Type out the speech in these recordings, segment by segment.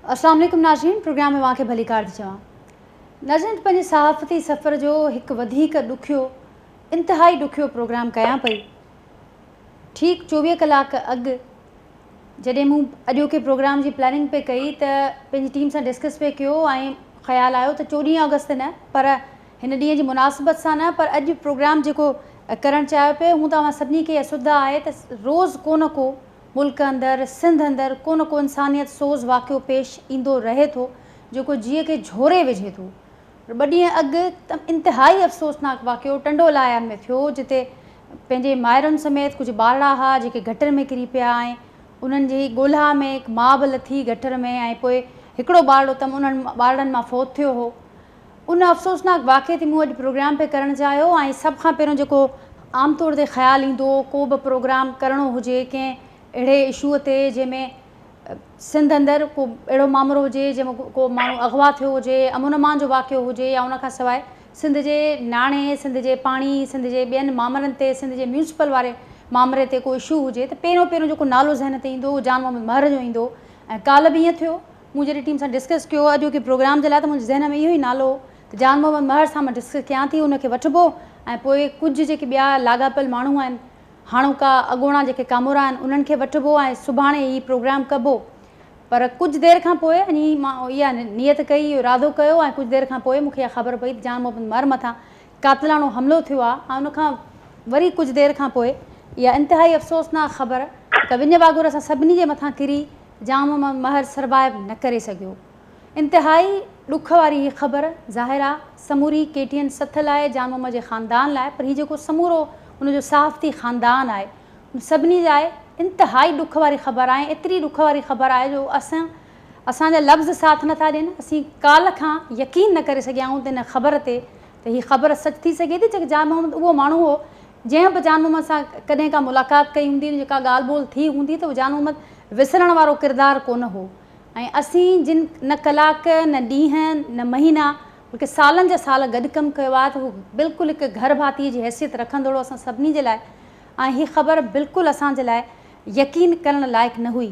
अस्सलाम वालेकुम नाज़रीन, प्रोग्राम में वाक़े भली कार थी चवां। नाज़रीन, पंहिंजे सहाफ़ती सफ़र जो हिकु वधीक ॾुखियो, इंतिहाई ॾुखियो प्रोग्राम कयां पई। ठीक 24 कलाक अॻु जॾहिं मूं अॼोके प्रोग्राम जी प्लानिंग पे कई त पंहिंजी टीम सां डिस्कस पे कयो ऐं ख़्यालु आयो त 14 अगस्त न पर हिन ॾींहं जी मुनासिबत सां न, पर अॼु प्रोग्राम जेको करणु चाहियो पियो हूं तव्हां सभिनी खे असुविधा आहे त रोज़ को न को मुल्क अंदरि सिंध अंदरि को न को इंसानियत सोज़ वाक़ियो पेश ईंदो रहे थो जेको जीअं खे झोरे विझे थो। 2 ॾींहं अॻु त इंतिहाई अफ़सोसनाक वाक़ियो टंडो लायन में थियो जिते पंहिंजे माइरुनि समेत कुझु ॿारड़ा हुआ जेके गटर में किरी पिया ऐं उन्हनि जी ॻोल्हा में हिकु माउ बि लथी गटर में ऐं पोइ हिकिड़ो ॿारड़ो तम उन्हनि ॿारड़नि मां फ़ौत थियो हो। उन अफ़सोसनाक वाक़िए ते मूं अॼु प्रोग्राम पे करणु चाहियो ऐं सभ खां पहिरियों जेको आम तौर ते ख़्यालु ईंदो को बि प्रोग्राम करिणो हुजे कंहिं अहिड़े इशूअ ते जंहिंमें सिंध अंदरि को अहिड़ो मामिलो हुजे जंहिंमें को माण्हू अगवा थियो हुजे, अमन अमान जो वाक़ियो हुजे या उनखां सवाइ सिंध जे नाणे, सिंध जे पाणी, सिंध जे ॿियनि मामलनि ते, सिंध जे म्यूनिसिपल वारे मामले ते को इशू हुजे त पहिरियों जेको नालो ज़हन ते ईंदो उहो जान मोहम्मद महर जो ईंदो। ऐं काल्ह बि ईअं थियो, मूं जॾहिं टीम सां डिस्कस कयो अॼोके प्रोग्राम जे लाइ त मुंहिंजे ज़हन में इहो ई नालो त जान मोहम्मद महर सां मां डिस्कस कयां थी, उनखे वठिबो ऐं पोइ कुझु जेके ॿिया लाॻापियल माण्हू आहिनि हाणोका अॻोणा जेके कामोरा आहिनि उन्हनि खे वठिबो ऐं सुभाणे हीउ प्रोग्राम कबो। पर कुझु देरि खां पोइ अञी मां इहा नियत कई, इहो इरादो कयो ऐं कुझु देरि खां पोइ मूंखे इहा ख़बर पई त जान मोहम्मद महर मथां कातिलाणो हमिलो थियो आहे ऐं उनखां वरी कुझु देरि खां पोइ इहा इंतिहाई अफ़सोसनाक ख़बर त विञ वागुरु असां सभिनी जे मथां किरी जान मोहम्मद महर सर्वाइव न करे सघियो। इंतिहाई ॾुख वारी हीअ ख़बर ज़ाहिर आहे समूरी KTN सथ लाइ, जान मोहम्मद जे ख़ानदान लाइ, पर हीउ जेको समूरो उनजो सहाफ़ती ख़ानदान आहे उन सभिनी लाइ इंतिहाई ॾुख वारी ख़बर आहे। एतिरी ॾुख वारी ख़बर आहे जो असांजा लफ़्ज़ साथ नथा ॾियनि। असीं काल्ह खां यकीन न करे सघिया आहियूं त हिन ख़बर ते त हीअ ख़बर सच थी सघे थी त जान मोहम्मद उहो माण्हू हो जंहिं बि जान मोहम्मद सां कॾहिं का मुलाक़ात कई हूंदी, जेका ॻाल्हि ॿोल थी हूंदी त उहो जान मोहम्मद विसरण वारो किरदारु कोन हो। ऐं असीं जिन न कलाक न ॾींहं न महीना बल्कि सालनि जा साल गॾु कमु कयो आहे त उहो बिल्कुलु हिकु घर भातीअ जी हैसियत रखंदड़ो असां सभिनी जे लाइ ऐं हीअ ख़बर बिल्कुलु असांजे लाइ यकीन करण लाइक़ु न हुई।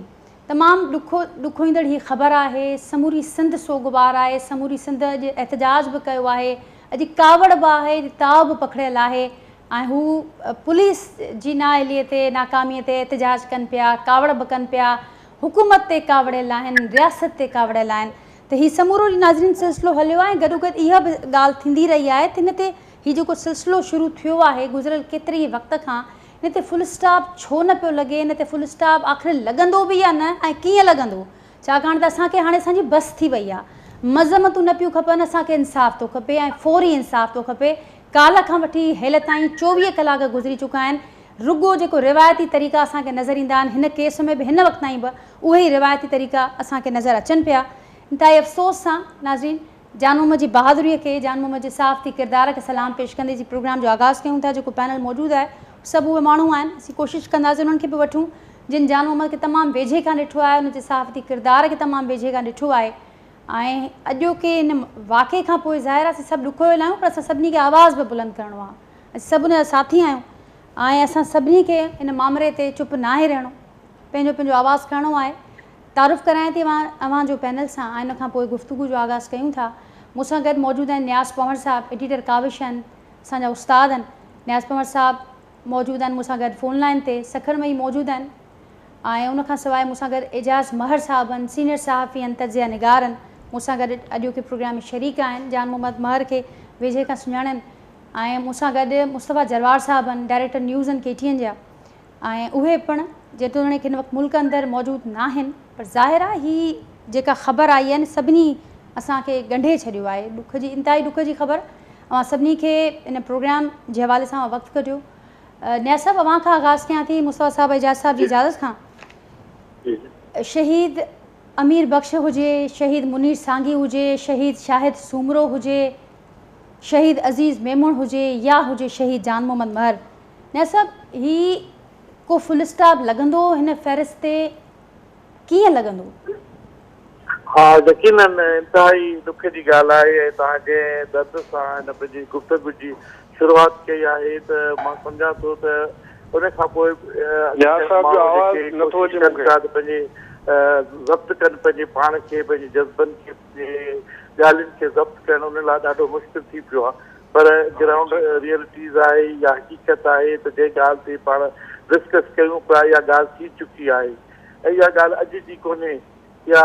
तमामु ॾुखो ईंदड़ हीअ ख़बर आहे। समूरी सिंध सोगवार आहे, समूरी सिंध अॼु एहतजाज बि कयो आहे, अॼु कावड़ बि आहे, ताव बि पखिड़ियल आहे ऐं हू पुलिस जी नाअहलीअ ते नाकामीअ ते एहतजाज कनि पिया, कावड़ बि कनि पिया, हुकूमत ते कावड़ियल आहिनि, रियासत ते कावड़ियल आहिनि। त हीउ समूरो नाज़रीन सिलसिलो हलियो आहे। गॾो गॾु इहा बि ॻाल्हि थींदी रही आहे त हिन ते हीउ जेको सिलसिलो शुरू थियो आहे गुज़िरियल केतिरे ई वक़्त खां हिन ते फुल स्टॉप छो न पियो लॻे, हिन ते फुल स्टॉप आख़िर लॻंदो बि या न ऐं कीअं लॻंदो, छाकाणि त असांखे हाणे असांजी बस थी वई आहे। मज़मतूं न पियूं खपनि, असांखे इंसाफ़ थो खपे ऐं फौरी इंसाफ़ थो खपे। काल्ह खां वठी हेल ताईं 24 कलाक गुज़री चुका आहिनि। रुगो जेको रिवायती तरीक़ा असांखे नज़र ईंदा आहिनि हिन केस में बि हिन वक़्त ताईं बि उहे ई रिवायती तरीक़ा असांखे नज़र अचनि पिया। इंतिहाई अफ़सोस सां नाज़रीन जान मोहम्मद जी बहादुरीअ खे, जान मोहम्मद जे सहाफ़ती किरदार खे सलाम पेश कंदे जी प्रोग्राम जो आगाज़ कयूं था। जेको पैनल मौजूदु आहे सभु उहे माण्हू आहिनि, असीं कोशिशि कंदासीं उन्हनि खे बि वठूं जिन जान मोहम्मद खे तमामु वेझे खां ॾिठो आहे, उनजे सहाफ़ती किरदार खे तमामु वेझे खां ॾिठो आहे। ऐं अॼोके हिन वाक़े खां पोइ ज़ाहिर आहे असीं सभु ॾुखो वेला आहियूं, पर असां सभिनी खे आवाज़ बि बुलंद करिणो आहे। असीं सभु उनजा साथी आहियूं ऐं असां सभिनी खे हिन मामले ते चुप न आहे रहणो, पंहिंजो पंहिंजो आवाज़ु खणणो आहे। तारुफ़ करायां थी अवां जो पैनल सां ऐं इन खां पोइ गुफ़्तगू जो आगाज़ कयूं था। मूंसां गॾु मौजूदु आहिनि न्याज़ पंवर साहब, एडिटर काविश आहिनि, असांजा उस्ताद आहिनि। न्याज़ पंवर साहब मौजूदु आहिनि मूंसां गॾु फ़ोन लाइन ते, सखर में ई मौजूदु आहिनि ऐं उनखां सवाइ मूंसां गॾु एजाज़ महर साहब आहिनि, सीनियर सहाफ़ी आहिनि, तजिया निगार आहिनि, मूंसां गॾु अॼोके प्रोग्राम में शरीक आहिनि, जान मोहम्मद महर खे वेझे खां सुञाणनि। ऐं मूंसां गॾु मुस्तफ़ा जरवार साहब आहिनि, डायरेक्टर न्यूज़ आहिनि KTN जा ऐं उहे पिणु जेतोणीकि हिन वक़्तु मुल्क अंदरि मौजूदु न आहिनि, पर ज़ाहिर आहे हीअ जेका ख़बर आई आहे न सभिनी असांखे ॻंढे छॾियो आहे। ॾुख जी इंतिहाई ॾुख जी ख़बर अवां सभिनी खे इन प्रोग्राम जे हवाले सां वक़्तु कढियो। न्याज़ साहब अवां खां आगाज़ कयां थी, मुस्तफ़ा साहब एजाज़ साहब जी इजाज़त खां। शहीद अमीर बख़्श हुजे, शहीद मुनीर सांगी हुजे, शहीद शाहिद सूमरो हुजे, शहीद अज़ीज़ मेमूण हुजे या हुजे शहीद जान मोहम्मद महर, न्याज़ साहब ही को फुल स्टॉप लॻंदो हिन फ़हरिस्त ते, कीअं लॻंदो? हाँ, यकीनन इंतिहाई दुख जी ॻाल्हि आहे। तव्हां जंहिं दर्द सां हिन पंहिंजी गुफ़्तगू जी शुरूआत कई आहे त मां सम्झां थो त उन खां पोइ पंहिंजे ज़ब्त कनि पंहिंजे पाण खे, पंहिंजे जज़्बनि खे, ॻाल्हियुनि खे ज़ब्त करणु उन लाइ ॾाढो मुश्किल थी पियो आहे। पर ग्राउंड रियलिटीज़ आहे या हक़ीक़त आहे त जंहिं ॻाल्हि ते पाण डिस्कस कयूं पिया इहा ॻाल्हि थी चुकी आहे ऐं इहा ॻाल्हि अॼु जी कोन्हे। या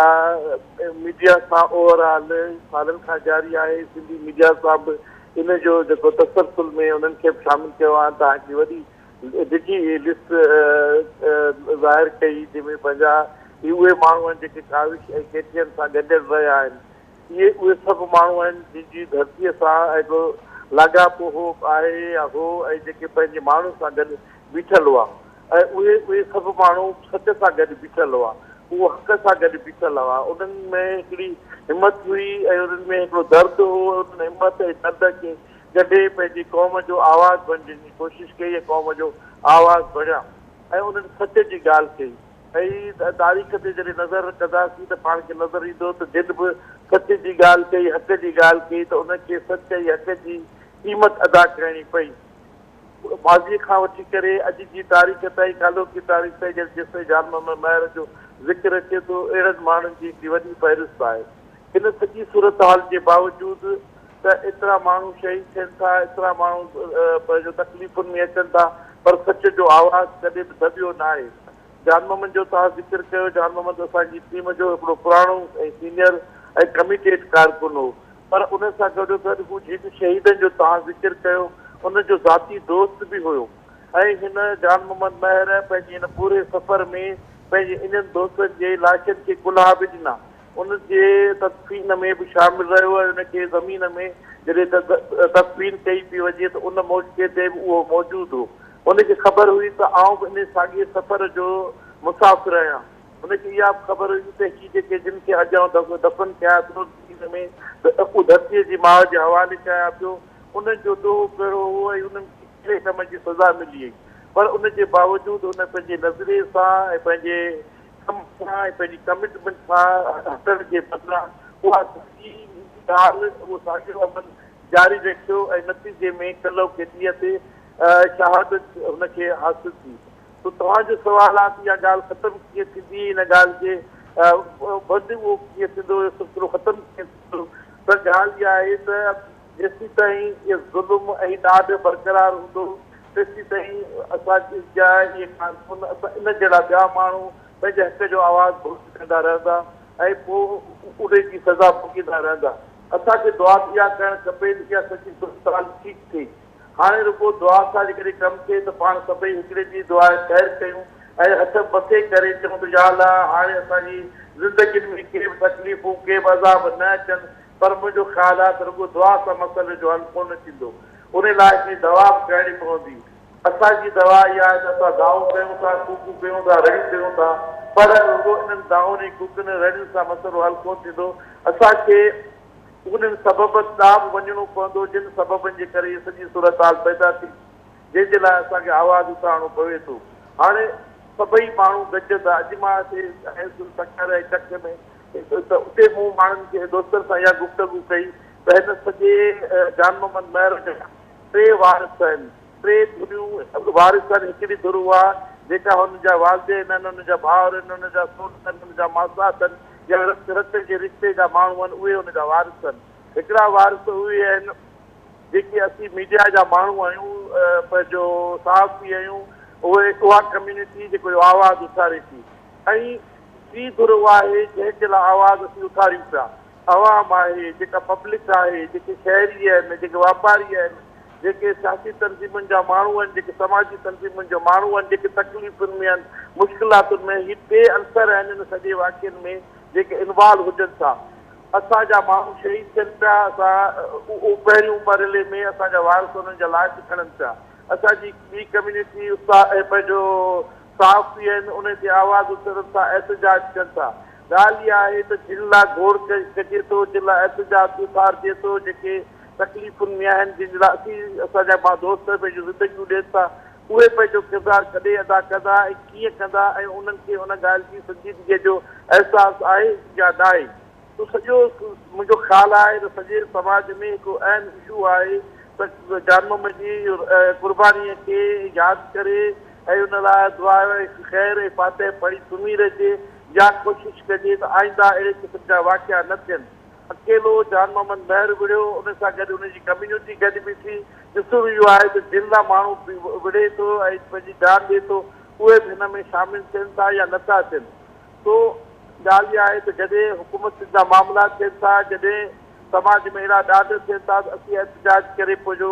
मीडिया सां ओवरऑल सालनि खां जारी आहे। सिंधी मीडिया सां बि इन जो जेको तसलसुल में उन्हनि खे बि शामिलु कयो आहे। तव्हांजी वॾी ॾिघी लिस्ट ज़ाहिर कई जंहिंमें पंहिंजा उहे माण्हू आहिनि जेके काविश ऐं केतिरनि सां गॾियल रहिया आहिनि। इहे उहे सभु माण्हू आहिनि जंहिंजी धरतीअ सां हिकिड़ो लाॻापो हो आहे या हो ऐं जेके पंहिंजे माण्हू सां गॾु बीठल हुआ ऐं उहे सभु माण्हू सच सां गॾु बीठल हुआ, उहो हक़ सां गॾु बीठल हुआ। उन्हनि में हिकिड़ी हिमत हुई ऐं उन्हनि में हिकिड़ो दर्द हो। उन हिमत ऐं दर्द खे गॾे पंहिंजी क़ौम जो आवाज़ु बणिजण जी कोशिशि कई ऐं क़ौम जो आवाज़ु बणिया ऐं उन्हनि सच जी ॻाल्हि कई। ऐं तारीख़ ते जॾहिं नज़र कंदासीं त पाण खे नज़र ईंदो त जिन बि सच जी ॻाल्हि कई, हक़ जी ॻाल्हि कई त उनखे सच ऐं हक़ जी क़ीमत अदा करणी पई। माज़ीअ खां वठी करे अॼु जी तारीख़ ताईं, कालो की तारीख़ ताईं जेसिताईं जान मोहम्मद महर जो ज़िक्र अचे थो, अहिड़नि माण्हुनि जी हिकिड़ी वॾी फ़हिरिस्त आहे। इन सॼी सूरत हाल जे बावजूदि त एतिरा माण्हू शहीद थियनि था, एतिरा माण्हू पंहिंजो तकलीफ़ुनि में अचनि था, पर सच जो आवाज़ु कॾहिं बि दबियो न आहे। जान मोहम्मद जो तव्हां ज़िक्र कयो, जान मोहम्मद असांजी टीम जो हिकिड़ो पुराणो ऐं सीनियर ऐं कमिटेड कारकुन हो, पर उन सां गॾो गॾु हू जिन शहीदनि जो तव्हां ज़िक्र कयो उनजो ज़ाती दोस्त बि हुयो। ऐं हिन जान मोहम्मद महर पंहिंजे हिन पूरे सफ़र में पंहिंजे इन्हनि दोस्तनि जे लाशनि खे कुल्हा बि ॾिना। उनजे तदफ़ीन में बि शामिलु रहियो ऐं उनखे ज़मीन में जॾहिं तदफ़ीन कई पई वञे त उन मौक़े ते बि उहो मौजूदु हो। उनखे ख़बर हुई त आउं बि इन साॻिए सफ़र जो मुसाफ़िर आहियां। उनखे इहा बि ख़बर हुई त ही जेके जिन खे अॼु दफ़न कया ज़मीन में धरतीअ जी माउ जे हवाले कया पियो, उन्हनि जो ॾोह कहिड़ो हो ऐं उन्हनि खे कहिड़े कम जी सज़ा मिली। पर उनजे बावजूदि हुन पंहिंजे नज़रिए सां ऐं पंहिंजे कम सां ऐं पंहिंजी कमिटमेंट सां हटण जे बदिरां उहा ॻाल्हि उहो साॻियो अमल जारी रखियो ऐं नतीजे में कल्ह केतीअ ते शहादत हुनखे हासिलु थी। त तव्हांजो सुवाल आहे त इहा ॻाल्हि ख़तमु कीअं थींदी, इन ॻाल्हि खे बंदि उहो कीअं थींदो, सिलसिलो ख़तमु कीअं थींदो? त ॻाल्हि इहा आहे त जेसीं ताईं इहो ज़ुल्म ऐं ॾाढ बरक़रार हूंदो तेसीं ताईं असांजा इहे कारकुन इन जहिड़ा ॿिया माण्हू पंहिंजे हक़ जो आवाज़ु बुलंद कंदा रहंदा ऐं पोइ उन जी सज़ा भुगींदा रहंदा। असांखे दुआ इहा करणु खपे त इहा सची सूरत ठीकु थिए। हाणे रुॻो दुआ सां जेकॾहिं कमु थिए त पाण सभई हिकिड़े जी दुआ ख़ैरु कयूं ऐं हथ मथे करे चऊं त या अल्लाह हाणे असांजी ज़िंदगीनि में के बि तकलीफ़ूं के बि अज़ाब न अचनि, पर मुंहिंजो ख़्यालु आहे त रुॻो दुआ सां मसइले जो हल कोन थींदो। उन लाइ हिकिड़ी दवा बि करणी पवंदी। असांजी दवा इहा आहे त असां दाऊ कयूं था, कूकूं कयूं था, रड़ियूं कयूं था, पर रुॻो इन्हनि दाउनि कूकनि रड़ियुनि सां मसइलो हल कोन थींदो। असांखे उन्हनि सबबनि ॾांहुं बि वञिणो पवंदो जिन सबबनि जे करे इहा सॼी सूरत हाल पैदा थी, जंहिंजे लाइ असांखे आवाज़ु उथारणो पवे थो। हाणे सभई माण्हू गॾजंदा। अॼु मां सकर ऐं चक में त उते मूं माण्हुनि खे दोस्तनि सां इहा गुफ़्तगू कई त हिन सॼे जान मोहम्मद महर जा 3 वारिस आहिनि, 3 धुरियूं वारिस आहिनि। हिकिड़ी धुर उहा जेका हुनजा वालदेन आहिनि, हुनजा भाउर आहिनि, हुनजा सोट आहिनि, हुनजा मासात आहिनि या रत जे रिश्ते जा माण्हू आहिनि, उहे हुनजा वारिस आहिनि। हिकिड़ा वारिस उहे आहिनि जेके असीं मीडिया जा माण्हू आहियूं, पंहिंजो सहाफ़ी आहियूं, उहा कम्यूनिटी जेको आवाज़ु उथारे थी। ऐं ॿी धुर उहा आहे जंहिंजे लाइ आवाज़ु असीं उथारियूं पिया, अवाम आहे, जेका पब्लिक आहे, जेके शहरी आहिनि, जेके वापारी आहिनि, जेके सियासी तंज़ीमुनि जा माण्हू आहिनि, जेके समाजी तंज़ीमुनि जा माण्हू आहिनि, जेके तकलीफ़ुनि में आहिनि, मुश्किलातुनि में, ही 3 अंसर आहिनि इन सॼे वाक़िअनि में जेके इन्वॉल्व हुजनि था। असांजा माण्हू शहीद थियनि पिया, असां पहिरियों मरहले में असांजा वारिस उन्हनि जा लाश खणनि पिया। असांजी ॿी कम्यूनिटी पंहिंजो सहाफ़ी आहिनि, उन ते आवाज़ु उथनि था, एहतजाज कनि था। ॻाल्हि इहा आहे त जिन लाइ घोर कजे थो, जिन लाइ एहतजाज उथारिजे थो, जेके तकलीफ़ुनि में आहिनि, जिन लाइ असीं असांजा दोस्त पंहिंजूं ज़िंदगियूं ॾियनि था, उहे पंहिंजो किरदारु कॾहिं अदा कंदा ऐं कीअं कंदा ऐं उन्हनि खे उन ॻाल्हि जी संजीदगीअ जो अहसासु आहे या न आहे। त सॼो मुंहिंजो ख़्यालु आहे त सॼे समाज में हिकु अहम इशू आहे त जान मोहम्मद जी क़ुर्बानीअ खे यादि करे ऐं उन लाइ दुआ ख़ैर ऐं फातिह पढ़ी सुम्ही रहिजे, या कोशिश कजे त आईंदा अहिड़े क़िस्म जा वाक़िया न थियनि। अकेलो जान मोहम्मद महर विढ़ियो, उन सां गॾु उनजी कम्यूनिटी गॾु बि थी ॾिसो वियो आहे त जिन लाइ माण्हू विढ़े थो ऐं पंहिंजी जान ॾिए थो उहे बि हिन में शामिलु थियनि था या नथा थियनि। तो ॻाल्हि इहा आहे त जॾहिं हुकूमत जा मामला थियनि था, जॾहिं समाज में अहिड़ा ॾाढ थियनि था त असीं एहतजाज करे पंहिंजो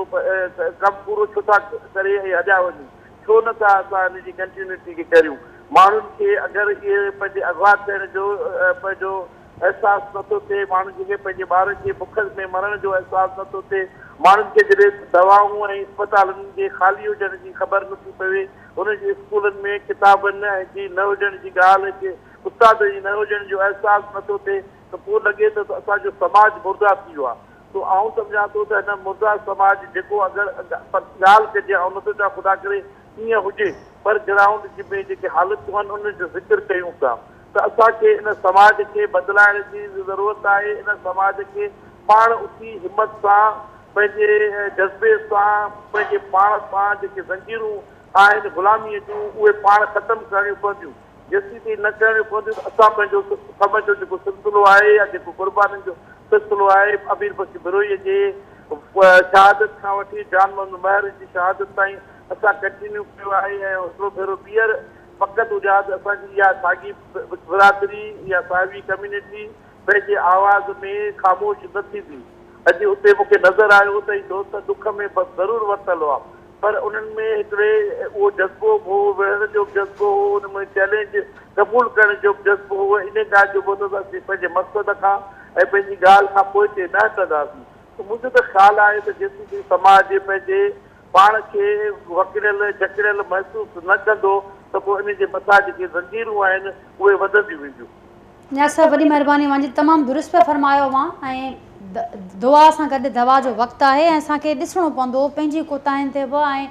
कमु पूरो छो था करे ऐं हलिया वञूं, छो नथा असां हिनजी कंटिन्यूटी खे करियूं। माण्हुनि खे अगरि इहे पंहिंजे अगवा थियण जो पंहिंजो अहसासु नथो थिए, माण्हुनि खे पंहिंजे ॿारनि खे बुख में मरण जो अहसासु नथो थिए, माण्हुनि खे जॾहिं दवाऊं ऐं अस्पतालनि जे ख़ाली हुजण जी ख़बर नथी पवे, उनजे स्कूलनि में किताबनि जी न हुजण जी ॻाल्हि अचे, उस्ताद जी न हुजण जो अहसासु नथो थिए, त पोइ लॻे थो त असांजो समाज मुर्दा थी वियो आहे। तो आउं सम्झां थो त हिन मुर्दा समाज जेको अगरि ॻाल्हि कजे, ऐं नथो चाहे ख़ुदा करे ईअं हुजे, पर ग्राउंड में जेके हालतूं आहिनि उनजो ज़िक्र कयूं था त असांखे इन समाज खे बदिलाइण जी ज़रूरत आहे। इन समाज खे पाण उथी हिमत सां, पंहिंजे जज़्बे सां, पंहिंजे पाण सां जेके ज़ंजीरूं आहिनि ग़ुलामीअ जूं उहे पाण ख़तमु करणियूं पवंदियूं। जेसीं ताईं न करणियूं पवंदियूं त असां पंहिंजो कम जो जेको सिलसिलो आहे या जेको क़ुर्बानीनि जो सिलसिलो आहे, अमीर बख्श बिरोईअ जे शहादत खां वठी जान मोहम्मद महर जी शहादत ताईं असां कंटिन्यू कयो आहे। ऐं हिकिड़ो भेरो ॿीहर फ़क़ति हुजा त असांजी इहा साॻी बिरादरी या साॻी कम्यूनिटी पंहिंजे आवाज़ में ख़ामोश न थींदी। अॼु उते मूंखे नज़र आयो त दोस्त दुख में बसि ज़रूरु वरितलु आहे, पर उन्हनि में हिकिड़े उहो जज़्बो हो, विढ़ण जो जज़्बो हो, उन में चैलेंज क़बूल करण जो जज़्बो हो। इन ॻाल्हि जो ॿुधो त असीं पंहिंजे मक़सद खां ऐं पंहिंजी ॻाल्हि खां पोइ ते न हटंदासीं। त मुंहिंजो त ख़्यालु आहे त जेसीं ताईं समाज पंहिंजे पाण खे वकिड़ियल जकड़ियल महसूसु न कंदो त पोइ इन जे मथां जेके ज़ंजीरूं आहिनि उहे वधंदियूं वेंदियूं। नियाज़ साहब वॾी महिरबानी, मुंहिंजी तमामु दुरुस्त पिया फरमायो मां। ऐं दुआ सां गॾु दवा जो वक़्तु आहे ऐं असांखे ॾिसणो पवंदो पंहिंजी कोताहियुनि ते बि, ऐं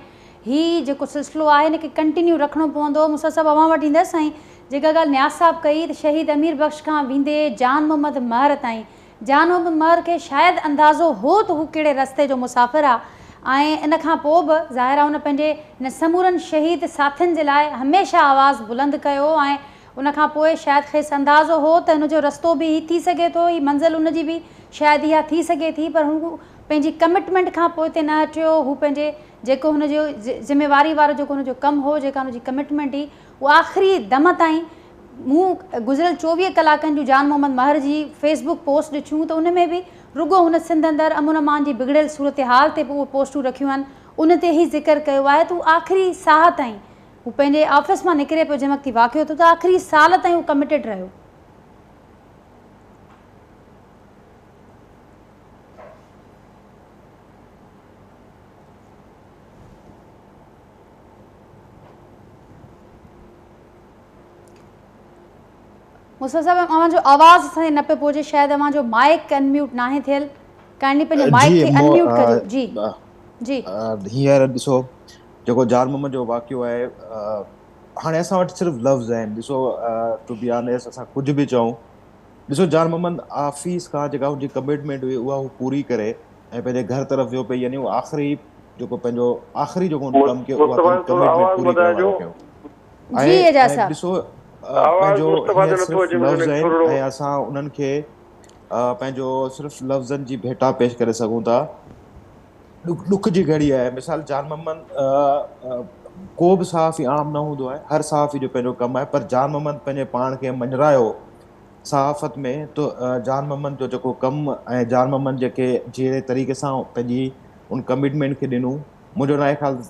हीउ जेको सिलसिलो आहे हिनखे कंटिन्यू रखिणो पवंदो। मूंसां सभु अवां वटि ईंदसि। ऐं जेका ॻाल्हि नियाज़ साहब कई त शहीद अमीर बख़्श खां वेंदे जान मोहम्मद महर ताईं, जान मोहम्मद महर खे शायदि अंदाज़ो हो त हू कहिड़े रस्ते जो मुसाफ़िर आहे, ऐं इन खां पोइ बि ज़ाहिर आहे हुन पंहिंजे हिन समूरनि शहीद साथियुनि जे लाइ हमेशह आवाज़ु बुलंद कयो। ऐं उन खां पोइ शायदि खेसि अंदाज़ो हो त हिन जो रस्तो बि हीउ थी सघे थो, हीअ मंज़िल उनजी बि शायदि इहा थी सघे थी, पर हू पंहिंजी कमिटमेंट खां पोइ ते न हटियो। हू पंहिंजे जेको हुनजो ज़िमेवारी वारो जेको हुनजो कमु हो, जेका हुनजी कमिटमेंट हुई, उहा आख़िरी दम ताईं। मूं गुज़िरियल 24 कलाकनि जूं जान मोहम्मद महर जी फेसबुक पोस्ट ॾिठियूं त उन में बि रुगो हुन सिंध अंदरि अमुन अमान जी बिगड़ियल सूरत हाल ते उहे पोस्टूं रखियूं आहिनि। उन ते ई ज़िक्र कयो आहे त हू आख़िरी साह ताईं, हू पंहिंजे ऑफिस मां निकिरे पियो जंहिं वक़्तु वाक़ियो थियो त आख़िरी साल ताईं हू कमिटेड रहियो। मुसा साहब, अवां जो आवाज़ असांखे न पियो पहुचे, शायदि अवां जो माइक अनम्यूट नाहे थियल, काइंडली पंहिंजे माइक खे अनम्यूट कजो। जी जी। हींअर ॾिसो जेको जान मोहम्मद जो वाक़ियो आहे, हाणे असां वटि सिर्फ़ु लफ़्ज़ आहिनि। ॾिसो टू बी ऑनेस्ट असां कुझु बि चऊं, ॾिसो जान मोहम्मद आफ़ीस खां जेका हुनजी कमिटमेंट हुई उहा हू पूरी करे ऐं पंहिंजे घर तरफ़ वियो पई, यानी उहो आख़िरी जेको पंहिंजो आख़िरी जेको कमु कयो उहा कमिटमेंट पूरी करण वारो कयो। ऐं ॾिसो पंहिंजो हींअर सिर्फ़ु लफ़्ज़ आहिनि ऐं असां उन्हनि खे पंहिंजो सिर्फ़ु लफ़्ज़नि जी भेटा पेश करे सघूं था। ॾुख जी घड़ी आहे। मिसाल जान मोहम्मद को बि सहाफ़ी आम न हूंदो आहे, हर सहाफ़ी जो पंहिंजो कमु आहे, पर जान मोहम्मद पंहिंजे पाण खे मञरायो सहाफ़त में। तो जान मोहम्मद जो जेको कमु ऐं जान मोहम्मद जेके जहिड़े तरीक़े सां पंहिंजी उन कमिटमेंट खे ॾिनो, मुंहिंजो नाहे ख़्यालु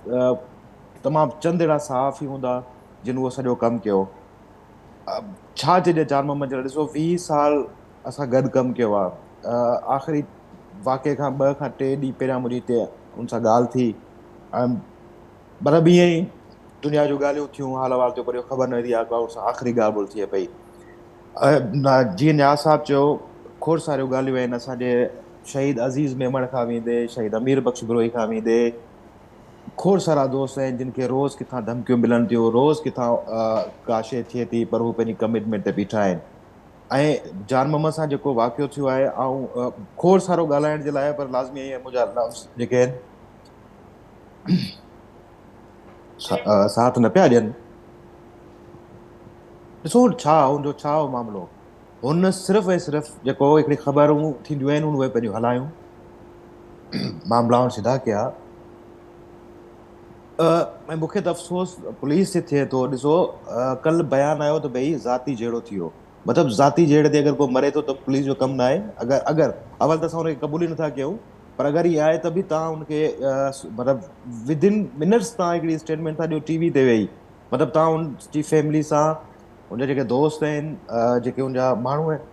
तमामु चंद अहिड़ा सहाफ़ी हूंदा जिन उहो सॼो कमु कयो। छा चइजे जान मोहम्मद जो, ॾिसो 20 साल असां गॾु कमु कयो आहे। आख़िरी वाक़े खां 2 खां 3 ॾींहं पहिरियां मुंहिंजी हिते उन सां ॻाल्हि थी, मतिलबु ईअं ई दुनिया जूं ॻाल्हियूं थियूं, हाल अहिवाल थियो, पर इहो ख़बर न थी आहे उन सां आख़िरी ॻाल्हि ॿोल्हि थिए पई। जीअं नियाज़ साहिबु चयो, खोड़ सारियूं ॻाल्हियूं आहिनि असांजे शहीद अज़ीज़ मेमण खां वेंदे, शहीद अमीर बख़्श बिरोई खां वेंदे खोड़ सारा दोस्त आहिनि जिन खे रोज़ किथां धमकियूं मिलनि थियूं, रोज़ किथां का शइ थिए थी, पर हू पंहिंजी कमिटमेंट ते बीठा आहिनि। ऐं जान मोहम्मद सां जेको वाक़ियो थियो आहे, ऐं खोड़ सारो ॻाल्हाइण जे लाइ, पर लाज़मी आहे मुंहिंजा लफ़्ज़ जेके आहिनि साथ न पिया ॾियनि। ॾिसो छा हुनजो छा हो मामिलो, हुन सिर्फ़ु ऐं सिर्फ़ु जेको हिकिड़ी ख़बरूं थींदियूं आहिनि उहे पंहिंजियूं हलायूं, मामलाउनि सिधा कया। ऐं मूंखे त अफ़सोस पुलिस ते थिए थो। ॾिसो कल्ह बयानु आयो त भई ज़ाती जहिड़ो थी वियो, मतिलबु ज़ाती जहिड़े ते अगरि को मरे थो त पुलिस जो कमु न आहे। अगरि अगरि अवल त असां हुनखे क़बूल ई नथा कयूं, पर अगरि इहा आहे त बि तव्हां हुनखे मतिलबु विदिन मिनट्स तव्हां हिकिड़ी स्टेटमेंट था ॾियो टीवी ते वेही, मतिलबु तव्हां हुनजी फैमिली सां, हुनजा जेके दोस्त आहिनि, जेके हुनजा माण्हू आहिनि,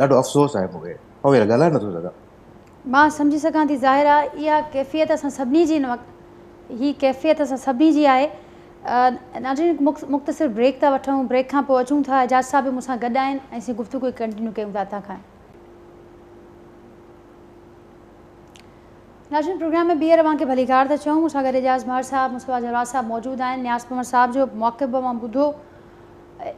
ॾाढो अफ़सोस आहे मूंखे, ऐं ॻाल्हाए नथो सघां। मां सम्झी सघां थी, ज़ाहिर आहे इहा कैफ़ियत असां सभिनी जी हिन वक़्तु, हीअ कैफ़ियत असां सभिनी जी आहे। नाज़रीन मुख़्तसिर ब्रेक था वठूं, ब्रेक खां पोइ अचूं था। एजाज़ साहब बि मूंसां गॾु आहिनि ऐं असीं गुफ़्तगू कंटिन्यू कयूं था हितां खां। नाज़रीन प्रोग्राम में ॿीहर तव्हांखे भलीकार था चऊं। मूंसां गॾु एजाज़ महर साहब, मुस्तफ़ा जरवाद साहब मौजूदु आहिनि। न्याज़ पमर साहब जो मौक़िफ़ मां ॿुधो।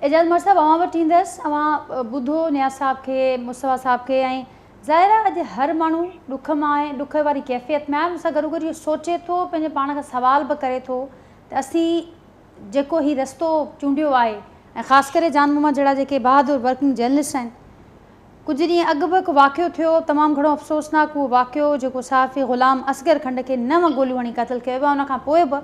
एजाज़ महर साहब अवां वटि ईंदसि, अवां ॿुधो न्याज़ साहब खे, मुस्तफ़ा साहब खे, ऐं ज़ाहिर आहे अॼु हर माण्हू ॾुख मां आहे, ॾुख वारी कैफ़ियत में आहे। मूंसां गॾो गॾु इहो सोचे थो, पंहिंजे पाण खां सवाल बि करे थो त असीं जेको हीउ रस्तो चूंडियो आहे, ऐं ख़ासि करे जान मोहम्मद जहिड़ा जेके बहादुर वर्किंग जर्नलिस्ट आहिनि, कुझु ॾींहं अॻु बि हिकु वाक़ियो थियो, तमामु घणो अफ़सोसनाक उहो वाक़ियो, जेको सहाफ़ी ग़ुलाम असगर खंड खे 9 गोलियूं हणी क़तलु कयो वियो आहे। उनखां पोइ बि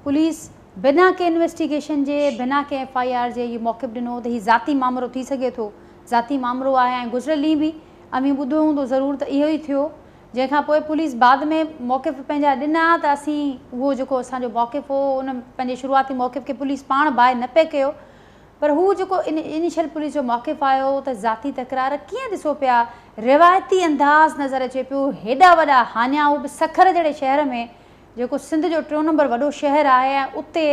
पुलिस बिना के इन्वेस्टिगेशन जे, बिना के FIR जे इहो मौक़िफ़ ॾिनो त हीउ ज़ाती मामिलो थी सघे थो, ज़ाती मामिलो आहे। ऐं गुज़िरियल ॾींहुं बि अमीं ॿुधो हूंदो ज़रूरु त इहो ई थियो, जंहिंखां पोइ पुलिस बाद में मौक़िफ़ पंहिंजा ॾिना त असीं उहो जेको असांजो मौक़िफ़ हो, उन पंहिंजे शुरूआती मौक़िफ़ खे पुलिस पाण बाहि न पे कयो, पर हू जेको इनिशियल पुलिस जो मौक़िफ़ आयो त ज़ाती तकरार कीअं ॾिसो पिया, रिवायती अंदाज़ नज़र अचे पियो। हेॾा वॾा हान्या, उहो बि सखर जहिड़े शहर में, जेको सिंध जो 3 नंबर वॾो शहरु आहे, ऐं उते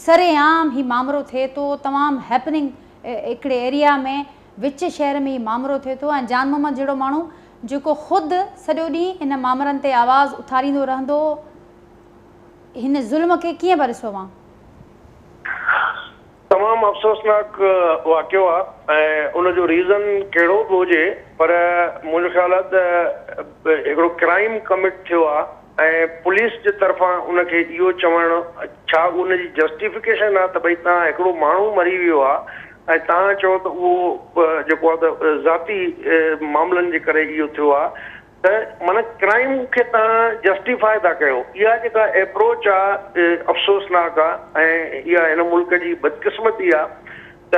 सरेआम हीउ मामिलो थिए थो, तमामु हैपनिंग हिकिड़े एरिया में, विच शहर में हीउ मामिलो थिए थो। ऐं जान मोहम्मद जहिड़ो माण्हू जेको ख़ुदि सॼो ॾींहुं इन मामलनि ते आवाज़ु उथारींदो रहंदो, हिन ज़ुल्म खे कीअं पिया ॾिसो तव्हां? तमामु अफ़सोसनाक वाक़ियो आहे ऐं उनजो रीज़न कहिड़ो बि हुजे, पर मुंहिंजो ख़्यालु आहे त हिकिड़ो क्राइम कमिट थियो आहे ऐं पुलिस जे तरफ़ां उनखे इहो चवणु, छा उनजी जस्टिफिकेशन आहे त भई तव्हां हिकिड़ो माण्हू मरी वियो आहे ऐं तव्हां चओ त उहो जेको आहे त ज़ाती मामलनि जे करे इहो थियो आहे, त माना क्राइम खे तव्हां जस्टिफाई था कयो। इहा जेका एप्रोच आहे अफ़सोसनाक आहे ऐं इहा हिन मुल्क जी बदकिस्मती आहे त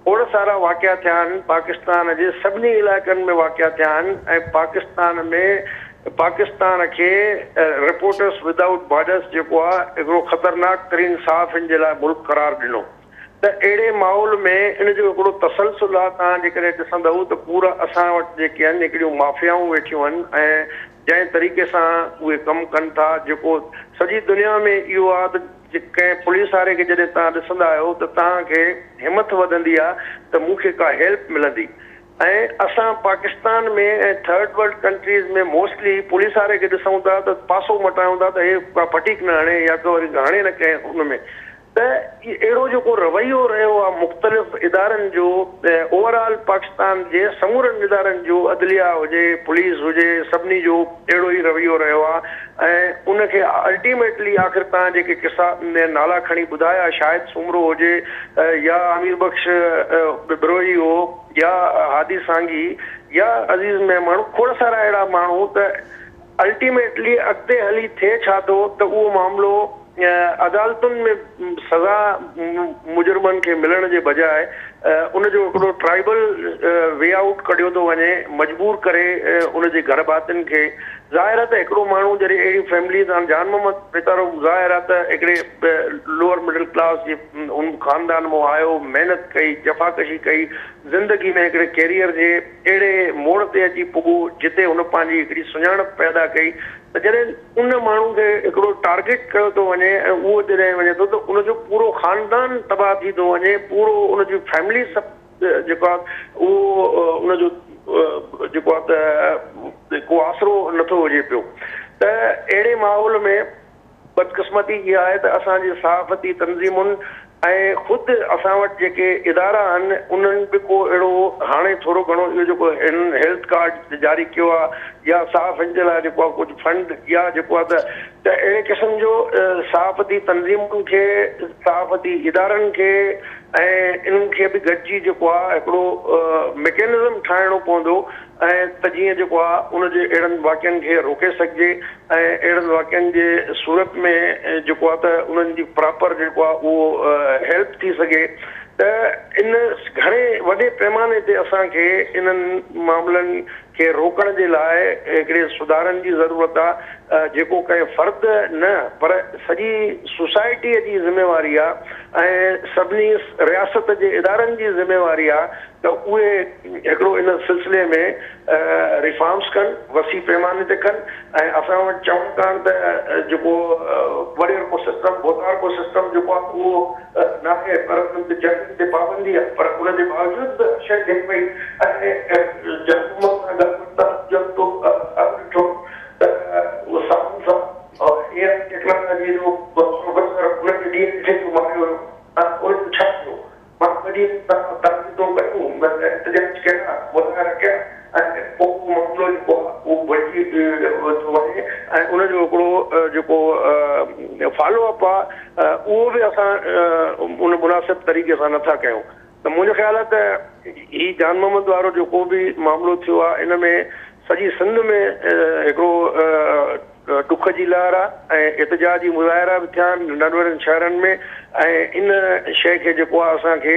खोड़ सारा वाक़िया थिया आहिनि, पाकिस्तान जे सभिनी इलाइक़नि में वाक़िया थिया आहिनि ऐं पाकिस्तान खे रिपोर्टर्स विदाउट बॉर्डर्स जेको आहे हिकिड़ो ख़तरनाक तरीन साफ़िन जे लाइ मुल्क करार ॾिनो। त अहिड़े माहौल में इन जो हिकिड़ो तसलसल आहे। तव्हां जेकॾहिं ॾिसंदव त पूरा असां वटि जेके आहिनि हिकिड़ियूं माफ़ियाऊं वेठियूं आहिनि ऐं जंहिं तरीक़े सां उहे कमु कनि था, जेको सॼी दुनिया में इहो आहे त कंहिं पुलिस वारे खे जॾहिं तव्हां ॾिसंदा आहियो त तव्हांखे हिमत वधंदी आहे त मूंखे का हेल्प मिलंदी। ऐं असां पाकिस्तान में ऐं थर्ड वर्ल्ड कंट्रीज़ में मोस्टली पुलिस वारे खे ॾिसूं था त पासो मटायूं था त हे का फटीक न हणे या को वरी हाणे न कंहिं हुन में। त अहिड़ो जेको रवैयो रहियो आहे मुख़्तलिफ़ इदारनि जो, ओवरऑल पाकिस्तान जे समूरनि इदारनि जो, अदलिया हुजे, पुलिस हुजे, सभिनी जो अहिड़ो ई रवैयो रहियो आहे। ऐं उनखे अल्टीमेटली आख़िर तव्हां जेके किसा नाला खणी ॿुधाया, शायदि सुमरो हुजे या अमीर बख्श बिरोही हो या हादी सांगी या अज़ीज़ मेमण, खोड़ सारा अहिड़ा माण्हू, त अल्टीमेटली अॻिते हली थिए छा थो त उहो मामिलो अदालतुनि में सज़ा मुजरिमनि खे मिलण जे बजाए उनजो हिकिड़ो ट्राइबल वे आउट कढियो थो वञे, मजबूर करे उनजे घर भातियुनि खे। ज़ाहिर आहे त हिकिड़ो माण्हू जॾहिं अहिड़ी फैमिली सां, जान मोहम्मद वीचारो ज़ाहिर आहे त हिकिड़े लोअर मिडिल क्लास जे उन ख़ानदान मां आयो, महिनत कई, जफ़ाकशी कई, ज़िंदगी में हिकिड़े कैरियर जे अहिड़े मोड़ ते अची पुॻो जिते हुन पंहिंजी हिकिड़ी सुञाणप पैदा कई। त जॾहिं उन माण्हू खे हिकिड़ो टारगेट कयो थो वञे ऐं उहो जॾहिं वञे थो त उनजो पूरो ख़ानदान तबाह थी थो वञे, पूरो उनजी फैमिली सभु जेको आहे उहो उनजो जेको आहे त को आसिरो नथो हुजे पियो। त अहिड़े माहौल में बदकिस्मती इहा आहे त असांजी सहाफ़ती तंज़ीमुनि ऐं ख़ुदि असां वटि जेके इदारा आहिनि उन्हनि बि को अहिड़ो हाणे थोरो घणो इहो जेको हेल्थ कार्ड जारी कयो आहे या साफ़ जे लाइ जेको आहे कुझु फंड या जेको आहे त अहिड़े क़िस्म जो सहाफ़ती तंज़ीमुनि खे सहाफ़ती इदारनि खे ऐं इन्हनि खे बि गॾिजी जेको आहे हिकिड़ो मैकेनिज़म ठाहिणो पवंदो ऐं त जीअं जेको आहे उनजे अहिड़नि वाक्यनि खे रोके सघिजे ऐं अहिड़नि वाक्यनि जे सूरत में जेको आहे त उन्हनि जी प्रॉपर जेको आहे उहो हेल्प थी सघे त इन घणे वॾे पैमाने ते असांखे इन्हनि मामलनि खे रोकण जे लाइ हिकिड़े सुधारनि जी ज़रूरत आहे जेको कंहिं फ़र्द न पर सॼी सोसाइटीअ जी ज़िमेवारी आहे ऐं सभिनी रियासत जे इदारनि जी ज़िमेवारी आहे त उहे हिकिड़ो इन सिलसिले में रिफॉर्म्स कनि वसी पैमाने ते कनि ऐं असां वटि चवनि कान त जेको वॾेर को सिस्टम भोतार को सिस्टम जेको आहे उहो न आहे पर उन्हनि ते जंग ते पाबंदी आहे पर उनजे बावजूद बि शइ थिए पई उनजो हिकिड़ो जेको फॉलोअप आहे उहो बि असां उन मुनासिब तरीक़े सां नथा कयूं त मुंहिंजो ख़्यालु आहे त ही जान मोहम्मद वारो जेको बि मामिलो थियो आहे इन में सॼी सिंध में हिकिड़ो ॾुख जी लहर आहे ऐं एतिजाजी मुज़ाहिरा बि थिया आहिनि नंढनि वॾनि शहरनि में ऐं इन शइ खे जेको आहे असांखे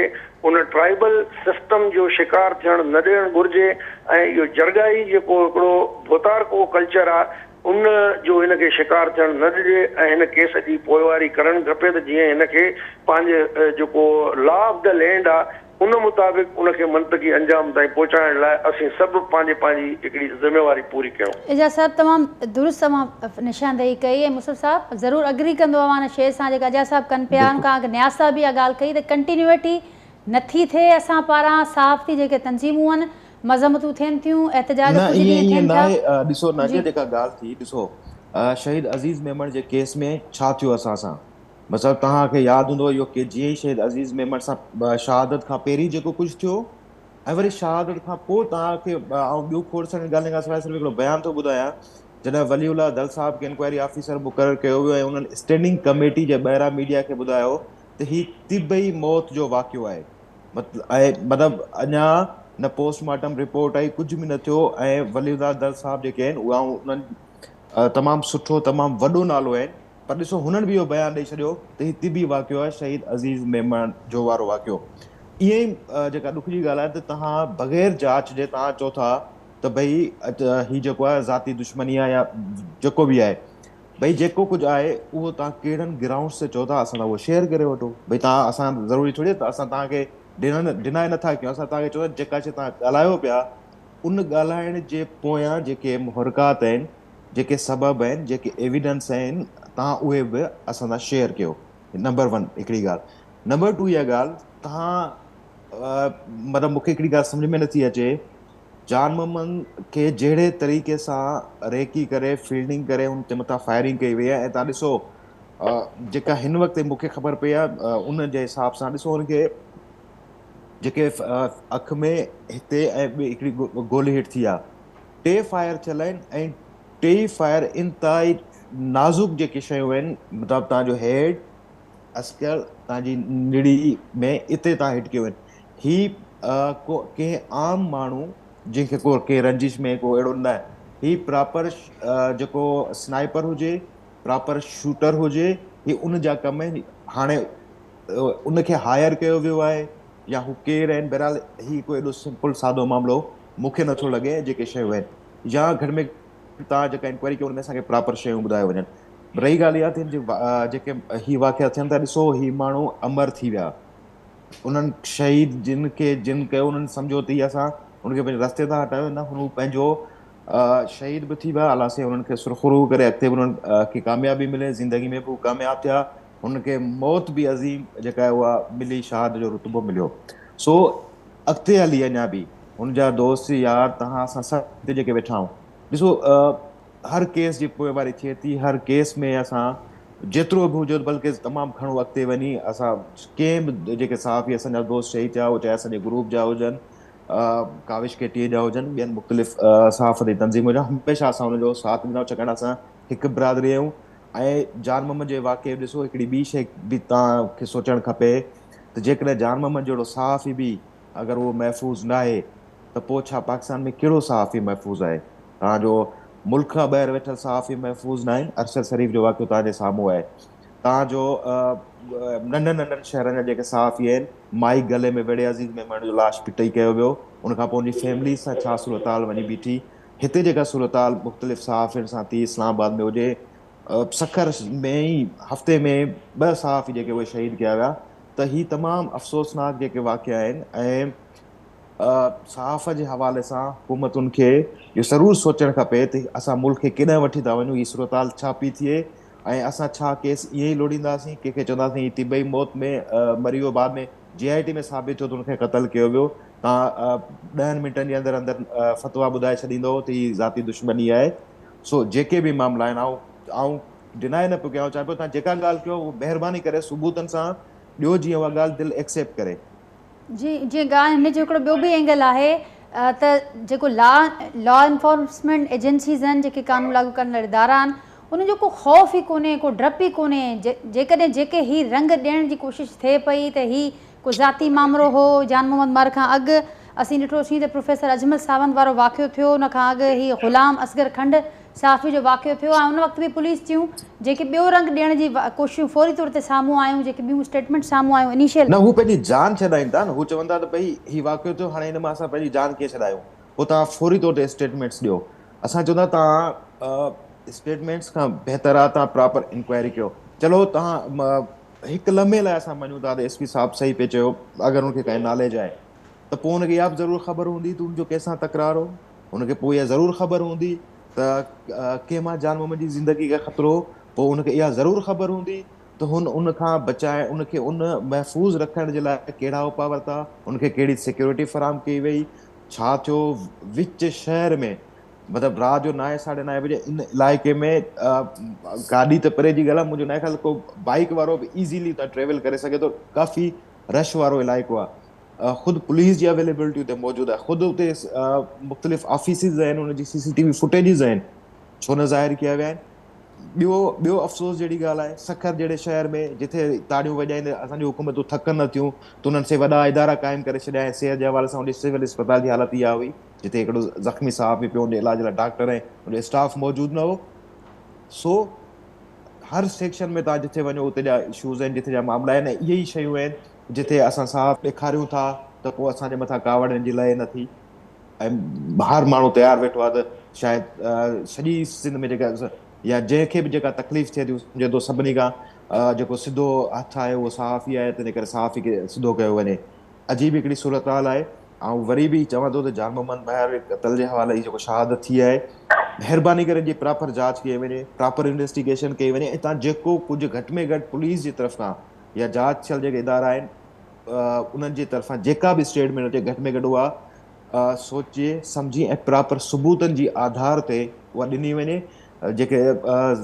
उन ट्राइबल सिस्टम जो शिकार थियणु न ॾियणु घुरिजे ऐं इहो जरगाई जेको हिकिड़ो भोतार को कल्चर आहे उन जो हिनखे शिकार थियणु न ॾिजे ऐं हिन केस जी पोइवारी करणु खपे त जीअं हिनखे पंहिंजे जेको लॉ ऑफ द लैंड आहे उन मुताबिक़ उनखे मंतकी अंजाम ताईं पहुचाइण लाइ असीं सभु पंहिंजी हिकिड़ी ज़िमेवारी पूरी कयूं। एजाज़ साहब तमामु दुरुस्त तव्हां निशानदेही कई ऐं मुसफ़ साहब ज़रूरु अग्री कंदो आहे शइ सां जेका एजाज़ साहब कनि पिया उन खां अॻु न्यास साहब बि इहा ॻाल्हि कई त कंटिन्यूटी नथी थिए असां पारां सहाफ़ती जेके तंज़ीमूं आहिनि मज़म्मतूं थियनि थियूं एहतजाज ॾिसो नाज़िया जेका ॻाल्हि थी ॾिसो शहीद अज़ीज़ मेमण जे केस में छा थियो असां सां मतिलबु तव्हांखे यादि हूंदो इहो की जीअं ई शहीद अज़ीज़ मेमण सां शहादत खां पहिरीं जेको कुझु थियो ऐं वरी शहादत खां पोइ तव्हांखे ॿियो खोड़ सारी ॻाल्हियुनि खां सवाइ सिर्फ़ु हिकिड़ो बयानु थो ॿुधायां जॾहिं वलीउल्लाह दल साहब खे इंक्वायरी ऑफिसर मुक़ररु कयो वियो ऐं उन्हनि स्टैंडिंग कमेटी जे ॿाहिरां मीडिया खे ॿुधायो त ही तिबई मौत जो वाक़ियो आहे मतिलबु अञा न पोस्टमार्टम रिपोर्ट आई कुझु बि न थियो ऐं वलीउल्लाह दल साहब जेके आहिनि उहा उन्हनि तमामु सुठो तमामु वॾो नालो आहिनि पर ॾिसो हुननि बि इहो बयानु ॾेई छॾियो त हीउ तिबी वाक़ियो आहे शहीद अज़ीज़ मेमण जो वारो वाक़ियो ईअं ई जेका ॾुख जी ॻाल्हि आहे त तव्हां बग़ैर जांच जे तव्हां चओ था त भई हीउ जेको आहे ज़ाती दुश्मनी आहे या जेको बि आहे भई जेको कुझु आहे उहो तव्हां कहिड़नि ग्राउंड्स ते चओ था असां उहो शेयर करे वठो भई तव्हां असां ज़रूरी थोरी त असां तव्हांखे डिनाए नथा कयूं असां तव्हांखे चओ जेका शइ तव्हां ॻाल्हायो पिया उन ॻाल्हाइण जे पोयां जेके मुहरकात आहिनि जेके सबब आहिनि जेके एविडेंस आहिनि तव्हां उहे बि असां सां शेयर कयो नंबर 1 हिकिड़ी ॻाल्हि नंबर 2 इहा ॻाल्हि तव्हां मतिलबु मूंखे हिकिड़ी ॻाल्हि सम्झ में नथी अचे जान मोहम्मद खे जहिड़े तरीक़े सां रेकी करे फील्डिंग करे उन ते मथां फायरिंग कई वई आहे ऐं तव्हां ॾिसो जेका हिन वक़्तु मूंखे ख़बर पई आहे उन जे हिसाब सां ॾिसो हुनखे जेके अखि में हिते ऐं ॿी हिकिड़ी गोली हिट थी आहे 2 फायर थियल आहिनि ऐं 2 फायर इंतिहाई नाज़ुक जेके शयूं आहिनि मतिलबु तव्हांजो हेड अस्कर तव्हांजी निड़ी में इते तव्हां हिट कयो आहिनि हीउ कंहिं आम माण्हू जंहिंखे को कंहिं रंजिश में को अहिड़ो न हीउ प्रॉपर जेको स्नाइपर हुजे प्रॉपर शूटर हुजे हीउ उन जा कम आहिनि हाणे उनखे हायर कयो वियो आहे या हू केरु आहिनि बहरहाल हीउ कोई एॾो सिंपल सादो मामिलो मूंखे नथो लॻे जेके शयूं आहिनि या घटि में तव्हां जेका इंक्वायरी कयो उनमें असांखे प्रॉपर शयूं ॿुधाए वञनि रही ॻाल्हि इहा थियनि जेके हीउ वाक़िया थियनि था ॾिसो हीउ माण्हू अमर थी विया उन्हनि शहीद जिन कयो उन्हनि सम्झो थी असां उनखे पंहिंजे रस्ते तां हटायो न हू पंहिंजो शहीद बि थी विया अलाह से उन्हनि खे सुरख़ुरू करे अॻिते बि उन्हनि खे कामयाबी मिले ज़िंदगी में बि कामयाबु थिया हुनखे मौत बि अज़ीम जेका आहे उहा मिली शहाद जो रुतबो मिलियो सो अॻिते हली अञा बि हुनजा दोस्त यार तव्हां असां सभु हिते जेके वेठा आहियूं ॾिसो हर केस जी पोइवारी थिए थी हर केस में असां जेतिरो बि हुजे बल्कि तमामु घणो अॻिते वञी असां कंहिं बि जेके सहाफ़ी असांजा दोस्त शहीद थिया, चाहे असांजे ग्रुप जा हुजनि, काविश केटीअ जा हुजनि, ॿियनि मुख़्तलिफ़ सहाफ़ती तंज़ीमूं जा, हमेशह असां हुनजो साथ ॾिनो, छाकाणि असां हिकु बिरादरी आहियूं। ऐं जान मोहम्मद जे वाक़े में ॾिसो, हिकिड़ी ॿी शइ बि तव्हांखे सोचणु खपे त जेकॾहिं जान मोहम्मद जहिड़ो सहाफ़ी बि अगरि उहो महफ़ूज़ न आहे त पोइ छा पाकिस्तान में कहिड़ो सहाफ़ी महफ़ूज़ आहे? तव्हांजो मुल्क खां ॿाहिरि वेठल सहाफ़ी महफ़ूज़ न आहिनि। अरशद शरीफ़ जो वाक़ियो तव्हांजे साम्हूं आहे। तव्हांजो नंढनि नंढनि शहरनि जा जेके सहाफ़ी आहिनि, माई गले में वेड़े अज़ीज़ मेमण जो लाश पिटई कयो वियो, उनखां पोइ उनजी फैमिली सां छा सूरताल वञी बीठी। हिते जेका सूरताल मुख़्तलिफ़ सहाफ़ियुनि सां थी, इस्लामाबाद में हुजे, सखर में ई हफ़्ते में 2 सहाफ़ी जेके उहे शहीद कया विया, त ही तमामु अफ़सोसनाक जेके वाक़िया आहिनि। ऐं सहाफ़ जे हवाले सां हुकूमतुनि खे इहो ज़रूरु सोचणु खपे त असां मुल्क खे केॾांहुं वठी था वञूं, ही सूरताल छा पई थिए, ऐं असां छा केस ईअं ई लोड़ींदासीं, कंहिंखे चवंदासीं ही तिबई मौत में मरी वियो, बाद में JIT में साबित थियो त हुनखे क़तल कयो वियो। तव्हां 10 मिंटनि जे अंदरि अंदरि फ़तवा ॿुधाए छॾींदो त ही ज़ाती दुश्मनी आहे। सो जेके बि मामला आहिनि, आऊं डिनाए न पियो कयां, चाहियां पियो तव्हां जेका ॻाल्हि कयो उहो महिरबानी करे सबूतनि सां ॾियो, जीअं उहा ॻाल्हि दिलि एक्सेप्ट करे। जी, जीअं ॻाल्हि हिन जो हिकिड़ो ॿियो बि एंगल आहे त जेको लॉ एनफोर्समेंट एजेंसीज़ आहिनि, जेके कानून लागू करण वारा इदारा आहिनि, उनजो को ख़ौफ़ ई कोन्हे, को डपु ई कोन्हे। जेकॾहिं जेके ही रंग ॾियण जी कोशिशि थिए पई त ही को ज़ाती मामिलो हो, जान मोहम्मद मर खां अॻु असीं ॾिठोसीं त प्रोफेसर अजमल सावंत वारो वाक़ियो थियो, उन खां अॻु ही ग़ुलाम असगर खंड सहाफ़ी जो वाक़ियो थियो, ऐं उन वक़्तु बि पुलिस जूं जेके ॿियो रंग ॾियण जी कोशिशूं फौरी तौर ते साम्हूं आयूं, जेके ॿियूं स्टेटमेंट साम्हूं आयूं इनिशियल। न, हू पंहिंजी जान छॾाइनि था न, हू चवनि था त भई ही वाक़ियो थियो, हाणे हिन मां असां पंहिंजी जान कीअं छॾायूं। पोइ तव्हां फौरी तौर ते स्टेटमेंट्स ॾियो। असां चवंदा तव्हां स्टेटमेंट्स खां बहितर आहे तव्हां प्रॉपर इंक्वायरी कयो। चलो तव्हां हिकु लम्हे लाइ असां मञूं था त SP साहब सही पियो चयो, अगरि हुनखे काई नॉलेज आहे त पोइ हुनखे इहा बि ज़रूरु ख़बर हूंदी त हुनजो कंहिंसां तकरार हो। हुनखे पोइ इहा ज़रूरु ख़बर हूंदी त कंहिं मां जान मोहम्मद जी ज़िंदगी खे ख़तरो, पोइ हुनखे इहा ज़रूरु ख़बर हूंदी त उन खां बचाए, उनखे उन महफ़ूज़ रखण जे लाइ कहिड़ा उपाय वरिता, उनखे कहिड़ी सिक्योरिटी फराहम कई वई, छा थियो विच शहर में, मतिलबु राति जो 9 साढे 9 बजे इन इलाइक़े में गाॾी त परे जी ॻाल्हि आहे, मुंहिंजो न ख़्यालु को बाइक वारो बि ईज़ीली उतां ट्रेवल करे सघे थो। काफ़ी रश वारो इलाइक़ो आहे। ख़ुदि पुलिस जी अवेलेबिलिटी उते मौजूदु आहे, ख़ुदि उते मुख़्तलिफ़ ऑफिसिस आहिनि, उनजी CCTV फुटेजिस आहिनि, छो न ज़ाहिर कया विया आहिनि। ॿियो अफ़सोस जहिड़ी ॻाल्हि आहे, सखर जहिड़े शहर में जिथे ताड़ियूं वॼाईंदे असांजी हुकूमतूं थकनि नथियूं, त उन्हनि से वॾा इदारा क़ाइमु करे छॾिया ऐं सिहत जे हवाले सां उन सिविल अस्पताल जी हालत इहा हुई, जिथे हिकिड़ो ज़ख़्मी सहाफ़ी पियो, उनजे इलाज लाइ डॉक्टर ऐं उनजो स्टाफ मौजूदु न हो। सो हर सेक्शन में तव्हां जिथे वञो उते जा इशूज़ आहिनि, जिथे जा मामला आहिनि, इहे ई शयूं आहिनि जिथे असां साफ़ ॾेखारियूं था त पोइ असांजे मथां कावड़नि जी लहे नथी, ऐं हर माण्हू तयारु वेठो आहे त शायदि सॼी सिंध में जेका या जंहिंखे बि जेका तकलीफ़ थिए थी, सम्झे थो सभिनी खां जेको सिधो हथु आहे उहो सहाफ़ी आहे, तंहिं करे सहाफ़ी खे सिधो कयो वञे। अजीब हिकिड़ी सूरत हाल आहे। ऐं वरी बि चवां थो त जान मोहम्मद महर क़तल जे हवाले जी जेको शहादत थी आहे, महिरबानी करे जी प्रॉपर जांच कई वञे, प्रॉपर इन्वेस्टिगेशन कई वञे, ऐं तव्हां जेको कुझु घटि में घटि पुलिस जी तरफ़ खां या जांच थियल जेके इदारा आहिनि उन्हनि जी तरफ़ां जेका बि स्टेटमेंट अचे, घटि में घटि उहा सोचे सम्झी ऐं प्रॉपर सबूतनि जी आधार ते उहा ॾिनी वञे। जेके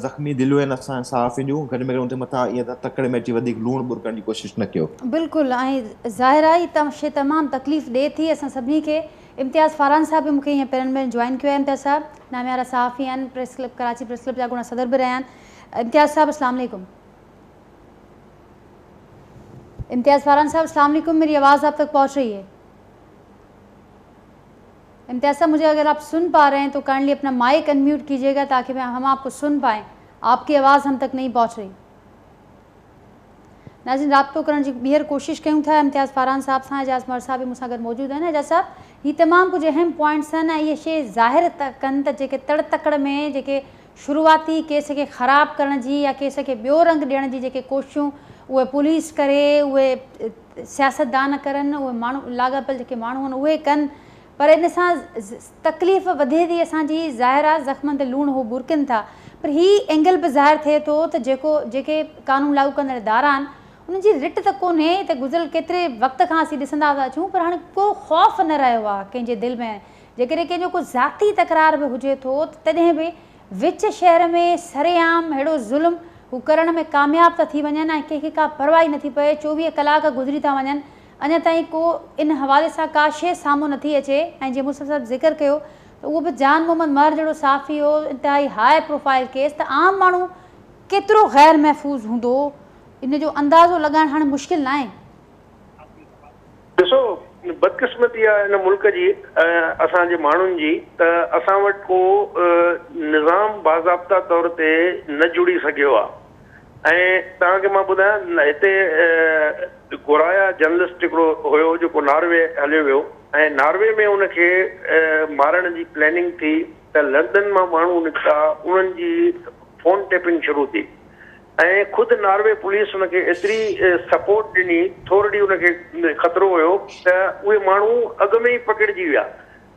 ज़ख़्मी दिलियूं आहिनि असां सहाफ़ियुनि जूं, घटि में घटि उनते मथां ईअं तकड़ि में अची वधीक लूणु ॿुर करण जी कोशिशि न कयो। बिल्कुलु, ऐं ज़ाहिर आहे हीअ शइ तमामु तकलीफ़ ॾिए थी असां सभिनी खे। इम्तियाज़ फारान साहब बि मूंखे हीअं पहिरियों में जॉइन कयो आहे। इम्तियाज़ साहब नामे वारा सहाफ़ी आहिनि, press club Karachi press club जा गुणा सदर बि रहिया आहिनि। इम्तियाज़ साहब अस्सलाम वालेकुम। इम्तियाज़ फारान साहब अस्सलाम वालेकुम, मेरी आवाज़ आप तक पहुँच रही है? इम्तियाज़ साहब मुझे अगर आप सुन पा रहे हैं तो काइंडली अपना माइक अनम्यूट कीजिएगा ताकि हम आपको सुन पाएँ। आपकी आवाज़ हम तक नहीं पहुँच रही। नाज़रीन, राब्तो करण जी ॿीहर कोशिशि कयूं था इम्तियाज़ फारान साहब सां। एजाज़ मर साहब बि मूंसां गॾु मौजूदु आहिनि। एजाज़ साहब, ही तमामु कुझु अहम पॉइंट्स आहिनि ऐं इहे शइ ज़ाहिर कनि त जेके तड़ तकड़ में जेके शुरूआती केस खे ख़राबु करण जी या केस खे ॿियो रंग ॾियण जी जेके कोशिशूं उहे पुलिस करे, उहे सियासतदान करनि, उहे माण्हू लाॻापियल जेके माण्हू आहिनि उहे कनि, पर इन सां तकलीफ़ वधे थी असांजी। ज़ाहिर आहे ज़ख़्मनि ते लूणु हो बुरकनि था, पर ही एंगल बि ज़ाहिर थिए थो त जेके कानून लागू कंदड़ इदारा आहिनि उन्हनि जी रिट त कोन्हे त गुज़िरियल केतिरे वक़्त खां असीं ॾिसंदा था अचूं, पर हाणे को ख़ौफ़ न रहियो आहे कंहिंजे दिलि में। जेकॾहिं कंहिंजो को ज़ाती तकरार बि हुजे थो त तॾहिं बि विच शहर में सरेआम अहिड़ो ज़ुल्म हू करण में कामयाब था थी वञनि ऐं कंहिंखे का परवाह ई नथी पए। 24 कलाक गुज़री था वञनि, अञा ताईं को इन हवाले सां का शइ साम्हूं नथी अचे। ऐं जीअं मुर्शद साहब ज़िक्र कयो त उहो बि जान मोहम्मद मर जहिड़ो साफ़ी हो, इंतिहाई हाई प्रोफाइल केस, त आम माण्हू केतिरो ग़ैर महफ़ूज़ हूंदो इन जो अंदाज़ो लॻाइणु हाणे मुश्किल न आहे। ॾिसो, बदकिस्मती आहे हिन मुल्क जी, असांजे माण्हुनि जी, त असां वटि को निज़ाम बाज़ाब्ता तौर ते न जुड़ी सघियो आहे। ऐं तव्हांखे मां ॿुधायां, हिते घुराया जर्नलिस्ट हिकिड़ो हुयो जेको नॉर्वे हलियो वियो, ऐं नॉर्वे में उनखे मारण जी प्लैनिंग थी त लंडन मां माण्हू निकिता, उन्हनि जी फोन टेपिंग शुरू थी ऐं ख़ुदि नॉर्वे पुलिस उनखे एतिरी सपोर्ट ॾिनी, थोरी उनखे ख़तरो हुयो त उहे माण्हू अॻु में ई पकड़िजी विया।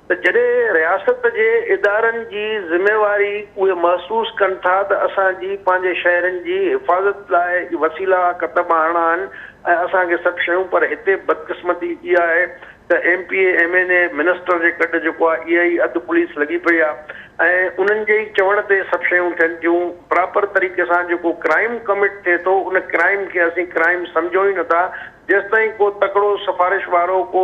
त जॾहिं रियासत जे इदारनि जी ज़िम्मेवारी उहे महसूसु कनि था त असांजी पंहिंजे शहरनि जी हिफ़ाज़त लाइ वसीला क़दम आणा आहिनि ऐं असांखे सभु शयूं, पर हिते बदकिस्मती इहा आहे त MPA MNA मिनिस्टर जे गॾु जेको आहे इहा ई अधु पुलिस लॻी पई आहे ऐं उन्हनि जे ई चवण ते सभु शयूं थियनि थियूं। प्रॉपर तरीक़े सां जेको क्राइम कमिट थिए थो उन क्राइम खे असीं क्राइम सम्झो ई नथा। जेसिताईं को तकिड़ो सिफारिश वारो को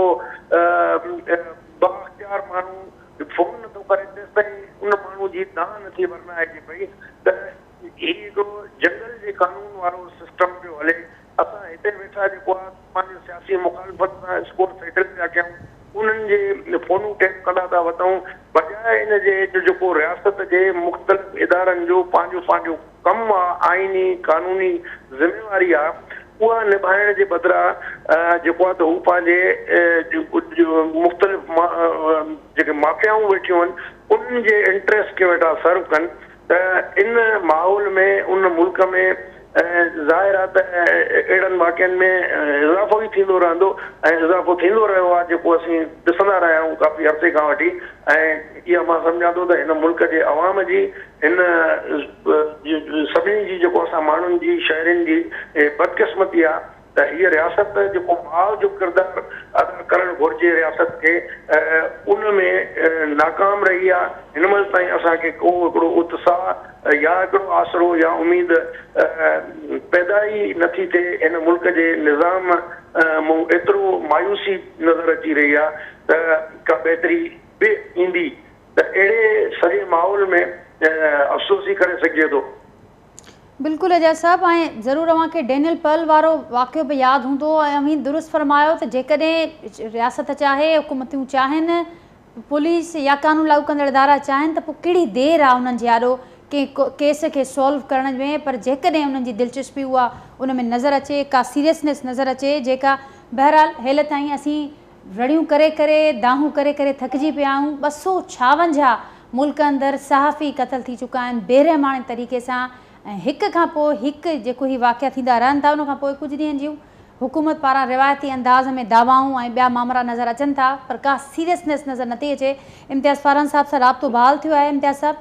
बाख्तियार माण्हू फोन नथो करे, तेसिताईं उन माण्हू जी दांह नथी वरनाइजे पई। त ही हिकिड़ो जंगल जे कानून वारो सिस्टम पियो हले। असां हिते वेठा जेको आहे पंहिंजे सियासी मुखालफ़त सां स्कोर सेटल पिया कयूं, उन्हनि जे फ़ोनूं टैप कंदा था वठूं, बजाए इन जे जेको रियासत जे मुख़्तलिफ़ इदारनि जो पंहिंजो पंहिंजो कमु आहे, आइनी कानूनी ज़िम्मेवारी आहे, उहा निभाइण जे बदिरां जेको आहे त हू पंहिंजे मुख़्तलिफ़ जेके माफ़ियाऊं वेठियूं आहिनि उन्हनि जे इंट्रस्ट खे वेठा सर्व कनि। त इन माहौल में उन मुल्क में ज़ाहिर आहे त अहिड़नि वाक़िअनि में इज़ाफ़ो ई थींदो रहंदो ऐं इज़ाफ़ो थींदो रहियो आहे जेको असीं ॾिसंदा रहिया आहियूं काफ़ी अर्से खां वठी। ऐं इहा मां सम्झां थो त हिन मुल्क जे अवाम जी, हिन सभिनी जी जेको असां माण्हुनि जी, शहरनि जी बदकिस्मती आहे त हीअ रियासत जेको माउ जो किरदारु अदा करणु घुरिजे रियासत खे, उन में नाकाम रही आहे। हिन महिल ताईं असांखे को हिकिड़ो उत्साह या हिकिड़ो आसरो या उमेद पैदा ई नथी थिए। हिन मुल्क जे निज़ाम मूं एतिरो मायूसी नज़र अची रही आहे त का बहितरी बि ईंदी, त अहिड़े सॼे माहौल में अफ़सोस ई करे सघिजे थो। बिल्कुलु एजाज़ साहब, ऐं ज़रूरु अव्हांखे डेनियल पर्ल वारो वाक़ियो बि यादि हूंदो ऐं अमीन दुरुस्त फरमायो त जेकॾहिं रियासत चाहे, हुकूमतूं चाहिनि, पुलिस या कानून लागू कंदड़ इदारा चाहिनि त पोइ कहिड़ी देरि आहे उन्हनि जे आॾो कंहिं केस खे सॉल्व करण में। पर जेकॾहिं उन्हनि जी दिलचस्पी उहा उन में नज़र अचे, का सीरियसनेस नज़र अचे, जेका बहरहाल हेल ताईं असीं रड़ियूं करे करे, दाहूं करे करे थकिजी पिया आहियूं। 256 मुल्क अंदरि सहाफ़ी क़तल थी चुका आहिनि बेरहमाने तरीक़े सां, ऐं हिक खां पोइ हिकु जेको ही वाक़िया थींदा रहनि था। उन खां पोइ कुझु ॾींहंनि जूं हुकूमत पारां रिवायती अंदाज़ में दावाऊं ऐं ॿिया मामला नज़र अचनि था, पर का सीरियसनेस नज़र नथी अचे। इम्तियाज़ फारन साहब सां राब्तो बहाल थियो आहे। इम्तियाज़ साहब,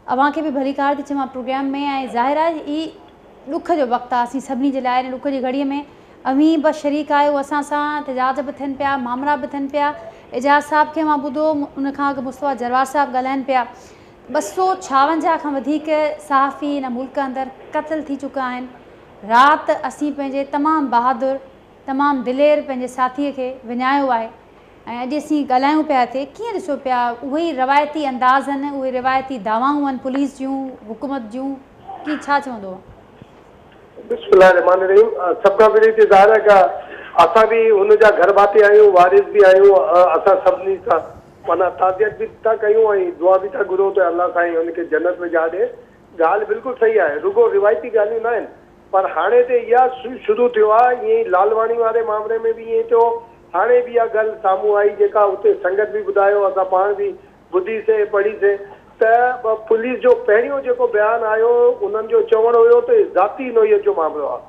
अव्हांखे बि भली कार थी चवां प्रोग्राम में, ऐं ज़ाहिर आहे ई ॾुख जो वक़्तु आहे असीं सभिनी जे लाइ। ॾुख जी घड़ीअ में अमीं बि शरीक आहियो असां सां, एतिजाज बि थियनि पिया, मामला बि थियनि पिया। एजाज़ साहब खे मां ॿुधो, उनखां अॻु मुस्तफ़ा जरवार साहब ॻाल्हाइनि पिया। 256 खां वधीक सहाफ़ी हिन मुल्क अंदरि क़तल थी चुका आहिनि। राति असीं पंहिंजे तमामु बहादुर, तमामु दिलेर पंहिंजे साथीअ खे विञायो आहे, ऐं अॼु असीं ॻाल्हायूं पिया थिए कीअं ॾिसो पिया उहे ई रिवायती अंदाज़ आहिनि, उहे रिवायती दावाऊं आहिनि पुलिस जूं, हुकूमत जूं, की छा चवंदो? बिस्मिल्लाहिर्रहमानिर्रहीम। सभ खां पहिरीं त ज़ाहिर आहे का असां बि हुनजा घर भाती आहियूं, वारिस बि आहियूं। असां सभिनी सां माना ताज़ियत बि था कयूं ऐं दुआ बि था घुरूं त अलाह साईं हुनखे जन्नत में जा ॾे। ॻाल्हि बिल्कुलु सही आहे, रुगो रिवायती ॻाल्हियूं न आहिनि, पर हाणे त इहा शुरू थियो आहे। ईअं ई लालवाणी वारे मामले में बि ईअं थियो, हाणे बि इहा ॻाल्हि साम्हूं आई जेका उते संगत बि ॿुधायो, असां पाण बि ॿुधीसीं पढ़ीसीं त पुलिस जो पहिरियों जेको बयानु आयो उन्हनि जो चवणु हुयो त ज़ाती नोयत जो मामिलो आहे।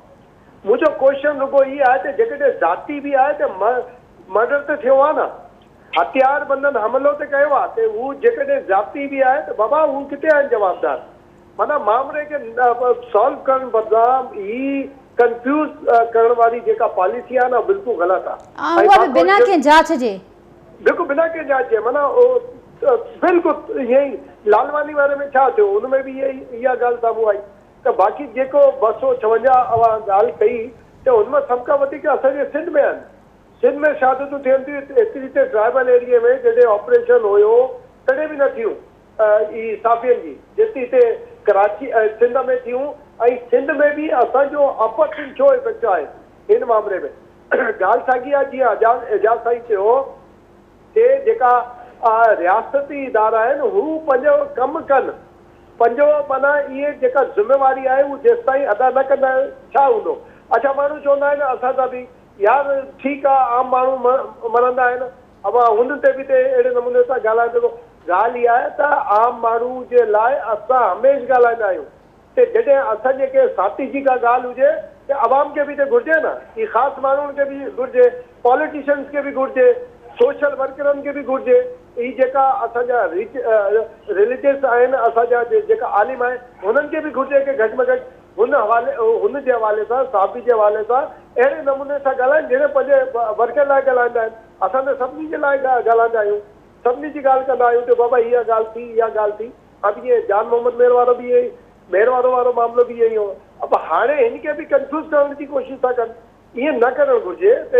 मुंहिंजो क्वेश्चन रुगो इहो आहे त जेकॾहिं ज़ाती बि आहे त मर्डर त थियो आहे न, हथियार बंदनि हमलो त कयो आहे, त हू जेकॾहिं ज़ाती बि आहे त बाबा हू किथे आहिनि जवाबदार? माना मामले खे सॉल्व करण बदिरां ही कंफ्यूज़ करण वारी जेका पॉलिसी आहे न बिल्कुलु ग़लति आहे। बिना कंहिं जांच जे, बिल्कुलु बिना कंहिं जांच जे, माना बिल्कुलु ईअं ई लालवानी वारे में छा थियो, हुन में बि इहा ॻाल्हि साम्हूं आई त बाक़ी जेको 256 ॻाल्हि कई त हुनमें सभ खां वधीक असांजे सिंध में आहिनि। सिंध में शहादतूं थियनि थियूं एतिरी हिते ट्राइबल एरिया में जॾहिं ऑपरेशन हुयो तॾहिं बि न थियूं ई साफ़ियुनि जी जेतिरी हिते कराची सिंध में थियूं। ऐं सिंध में बि असांजो अपर सिंध छो इफेक्ट आहे हिन मामले में। ॻाल्हि साॻी आहे जीअं एजाज़ साईं चयो के जेका रियासती इदारा आहिनि हू पंहिंजो कमु कनि। पंहिंजो माना इहे जेका ज़िम्मेवारी आहे उहा जेसि ताईं अदा न कंदा छा हूंदो। अच्छा माण्हू चवंदा आहिनि असां सां बि यार ठीकु आहे आम माण्हू मरंदा आहिनि अब हुन ते बि अहिड़े नमूने सां ॻाल्हाए थो। ॻाल्हि इहा आहे त आम माण्हू जे लाइ असां हमेशह ॻाल्हाईंदा आहियूं त जॾहिं असां जेके साथी जी का ॻाल्हि हुजे त अवाम खे बि त घुरिजे न। ही ख़ासि माण्हुनि खे बि घुरिजे, पॉलिटिशियन्स खे बि घुरिजे, सोशल वर्करनि खे बि घुरिजे। ही जेका असांजा रिलीजियस आहिनि असांजा जेका आलिम आहिनि हुननि खे बि घुरिजे की घटि में घटि हुन जे हवाले सां साफ़ी जे हवाले सां अहिड़े नमूने सां ॻाल्हाइनि जहिड़े पंहिंजे वर्कर लाइ ॻाल्हाईंदा आहिनि। असां त सभिनी जे लाइ ॻाल्हाईंदा आहियूं, सभिनी जी ॻाल्हि कंदा आहियूं त बाबा इहा ॻाल्हि थी इहा ॻाल्हि थी। अब इहे जान मोहम्मद मेर वारो बि इहो ई मेर वारो मामिलो बि इहो ई हो। अब हाणे हिनखे बि कंफ्यूज़ करण जी कोशिशि था कनि। ईअं न करणु घुरिजे त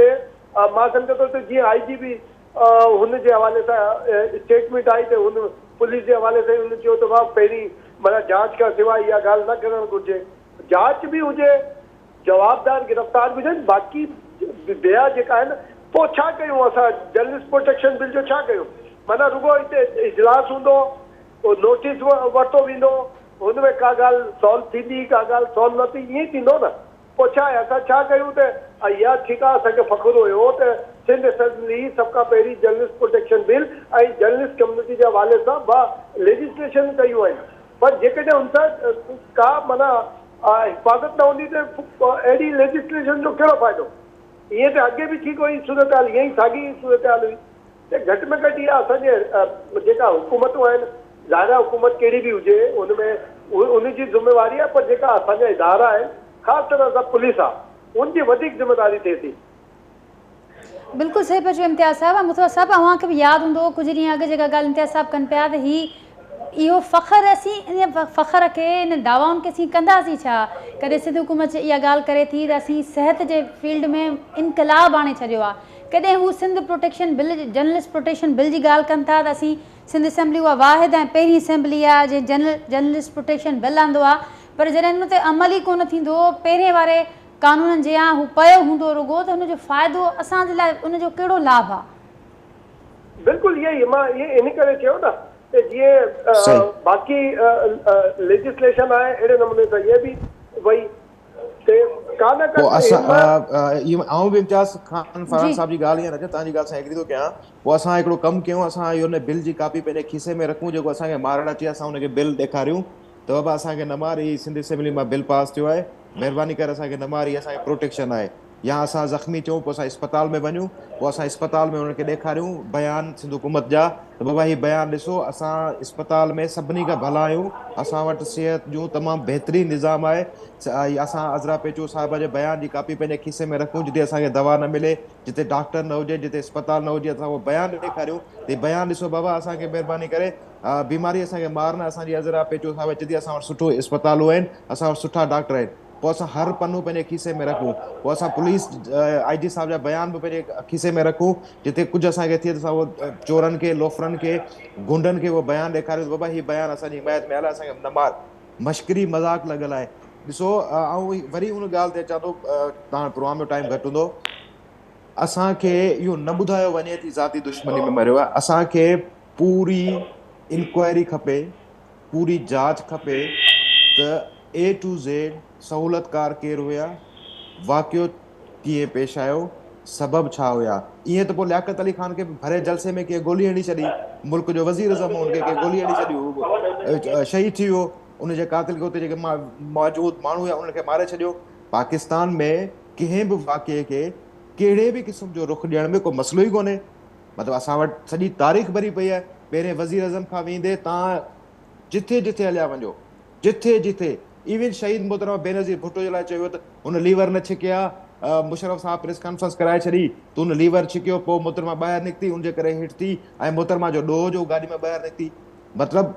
मां सम्झो थो त जीअं IG बि हुन जे हवाले सां स्टेटमेंट आई त हुन पुलिस जे हवाले सां हुन चयो त भाउ पहिरीं माना जांच खां सवाइ इहा ॻाल्हि न करणु घुरिजे। जांच बि हुजे, जवाबदार गिरफ़्तार बि हुजनि। बाक़ी ॿिया जेका आहिनि पोइ छा कयूं असां जर्नलिस्ट प्रोटेक्शन बिल जो छा कयूं? माना रुगो हिते इजलास हूंदो, नोटिस वरितो वेंदो, हुन में का ॻाल्हि सॉल्व थींदी का ॻाल्हि सॉल्व न थी, ईअं थींदो न। पोइ छा आहे असां छा कयूं त इहा ठीकु आहे असांखे फ़ख़ुरु हुयो त सिंध असेंबली सभ खां पहिरीं जर्नलिस्ट प्रोटेक्शन बिल ऐं जर्नलिस्ट कम्यूनिटी जे हवाले सां लेजिस्लेशन कयूं आहिनि। पर जेकॾहिं हुन सां का माना हिफ़ाज़त न हूंदी त अहिड़ी लेजिस्लेशन जो कहिड़ो फ़ाइदो? ईअं त अॻे बि ठीक हुई सूरत हाल, ईअं ई साॻी सूरत हाल हुई। त घटि में घटि इहा असांजे जेका हुकूमतूं आहिनि ज़ाहिर हुकूमत कहिड़ी बि हुजे हुनमें उनजी ज़िम्मेवारी आहे, पर जेका असांजा इदारा आहिनि ख़ासि तरह सां पुलिस आहे उनजी वधीक ज़िम्मेदारी थिए थी। बिल्कुलु सही पियो चयो इम्तियाज़ साहब। मूंखे सभु अव्हांखे बि यादि हूंदो कुझु ॾींहं अॻु जेका ॻाल्हि इम्तियाज़ साहब कनि पिया त इहो फ़ख़्रु असीं इन फ़ख़्र खे इन दावाउनि खे असीं कंदासीं छा? कॾहिं सिंध हुकूमत इहा ॻाल्हि करे थी त असीं सिहत जे फील्ड में इनकलाब आणे छॾियो आहे। कॾहिं हू Sindh protection bill journalist protection bill जी ॻाल्हि कनि था त असीं सिंध असेंबली उहा वाहिद ऐं पहिरीं असेंबली आहे जंहिं जर्नलिस्ट प्रोटेक्शन बिल आंदो आहे। पर जॾहिं हुन ते अमल ई कोन थींदो पहिरें वारे कानूननि जे हू पियो हूंदो रुगो त हुनजो फ़ाइदो असांजे लाइ उनजो कहिड़ो लाभ आहे? बिल्कुलु इहो ई मां इहे इन करे चयो न त जीअं बाक़ी लेजिस्लेशन आहे अहिड़े नमूने सां इहे बि वई कान आऊं बि इम्तियाज़ खान फरहान साहब जी ॻाल्हि ईअं रखे तव्हांजी ॻाल्हि सां एग्री थो कयां। पोइ असां हिकिड़ो कमु कयूं, असां इहो बिल जी कापी पंहिंजे खीसे में रखूं, जेको असांखे मारणु अचे असां हुनखे बिल ॾेखारियूं त बाबा असांखे न मार, ही सिंध असेंबली मां बिल पास थियो आहे, महिरबानी करे असांखे न मार, ही असांखे प्रोटेक्शन आहे। या असां ज़ख़्मी थियूं पोइ असां इस्पताल में वञूं, पोइ असां इस्पताल में हुनखे ॾेखारियूं बयान सिंध हुकूमत जा त बाबा ही बयान ॾिसो असां इस्पताल में सभिनी खां भला आहियूं, असां वटि सिहत जूं तमामु बहितरीनु निज़ाम आहे। असां अज़रा पेचो साहिब जे बयान जी कापी पंहिंजे खीसे में रखूं, जिते असांखे दवा न मिले, जिते डॉक्टर न हुजे, जिते इस्पताल न हुजे, असां उहो बयान ॾेखारियूं त बयान ॾिसो बाबा असांखे महिरबानी करे बीमारी असांखे मार न, असांजी अज़रा पेचो साहिब चए थी असां वटि सुठो इस्पतालूं आहिनि, असां वटि सुठा डॉक्टर आहिनि। पोइ असां हर पन्नो पंहिंजे खीसे में रखूं, पोइ असां पुलिस IG साहब जा बयान बि पंहिंजे खीसे में रखूं, जिते कुझु असांखे थिए त असां उहो चोरनि खे लोफरनि खे गुंडनि खे उहो बयान ॾेखारियूं बाबा हीउ बयान असांजी हिमायत में हले, असांखे न मार। मश्करी मज़ाक लॻल आहे। ॾिसो ऐं वरी उन ॻाल्हि ते अचां थो, तव्हां प्रोग्राम जो टाइम घटि हूंदो, असांखे इहो न ॿुधायो वञे थी ज़ाती दुश्मनी में मरियो आहे। असांखे पूरी इंक्वायरी खपे, पूरी जांच खपे त A to Z सहूलतकार केरु हुया, वाक़ियो कीअं पेश आयो, सबब छा हुया। ईअं त पोइ लियाकत अली ख़ान खे भरे जलसे में कंहिं गोली हणी छॾी, मुल्क जो वज़ीर अज़म हुनखे कंहिं गोली हणी छॾी, शहीद थी वियो, उनजे कातिल खे उते जेके मौजूदु माण्हू हुया उनखे मारे छॾियो। पाकिस्तान में कंहिं बि वाक़िए खे कहिड़े बि क़िस्म जो रुख ॾियण में को मसइलो ई कोन्हे। मतिलबु असां वटि सॼी तारीख़ भरी पई आहे। पहिरें वज़ीर अज़म खां वेंदे तव्हां जिथे जिथे हलिया वञो, जिथे जिथे इवन शहीद मोहतरमा बेनज़ीर भुट्टो जे लाइ चयो त हुन लीवर न छिकिया, मुशरफ साहब प्रेस कॉन्फ्रेंस कराए छॾी त हुन लीवर छिकियो, पोइ मोहतरमा ॿाहिरि निकिती, उनजे करे हेठि थी ऐं मोहतरमा जो ॾोह जो गाॾी में ॿाहिरि निकिती। मतिलबु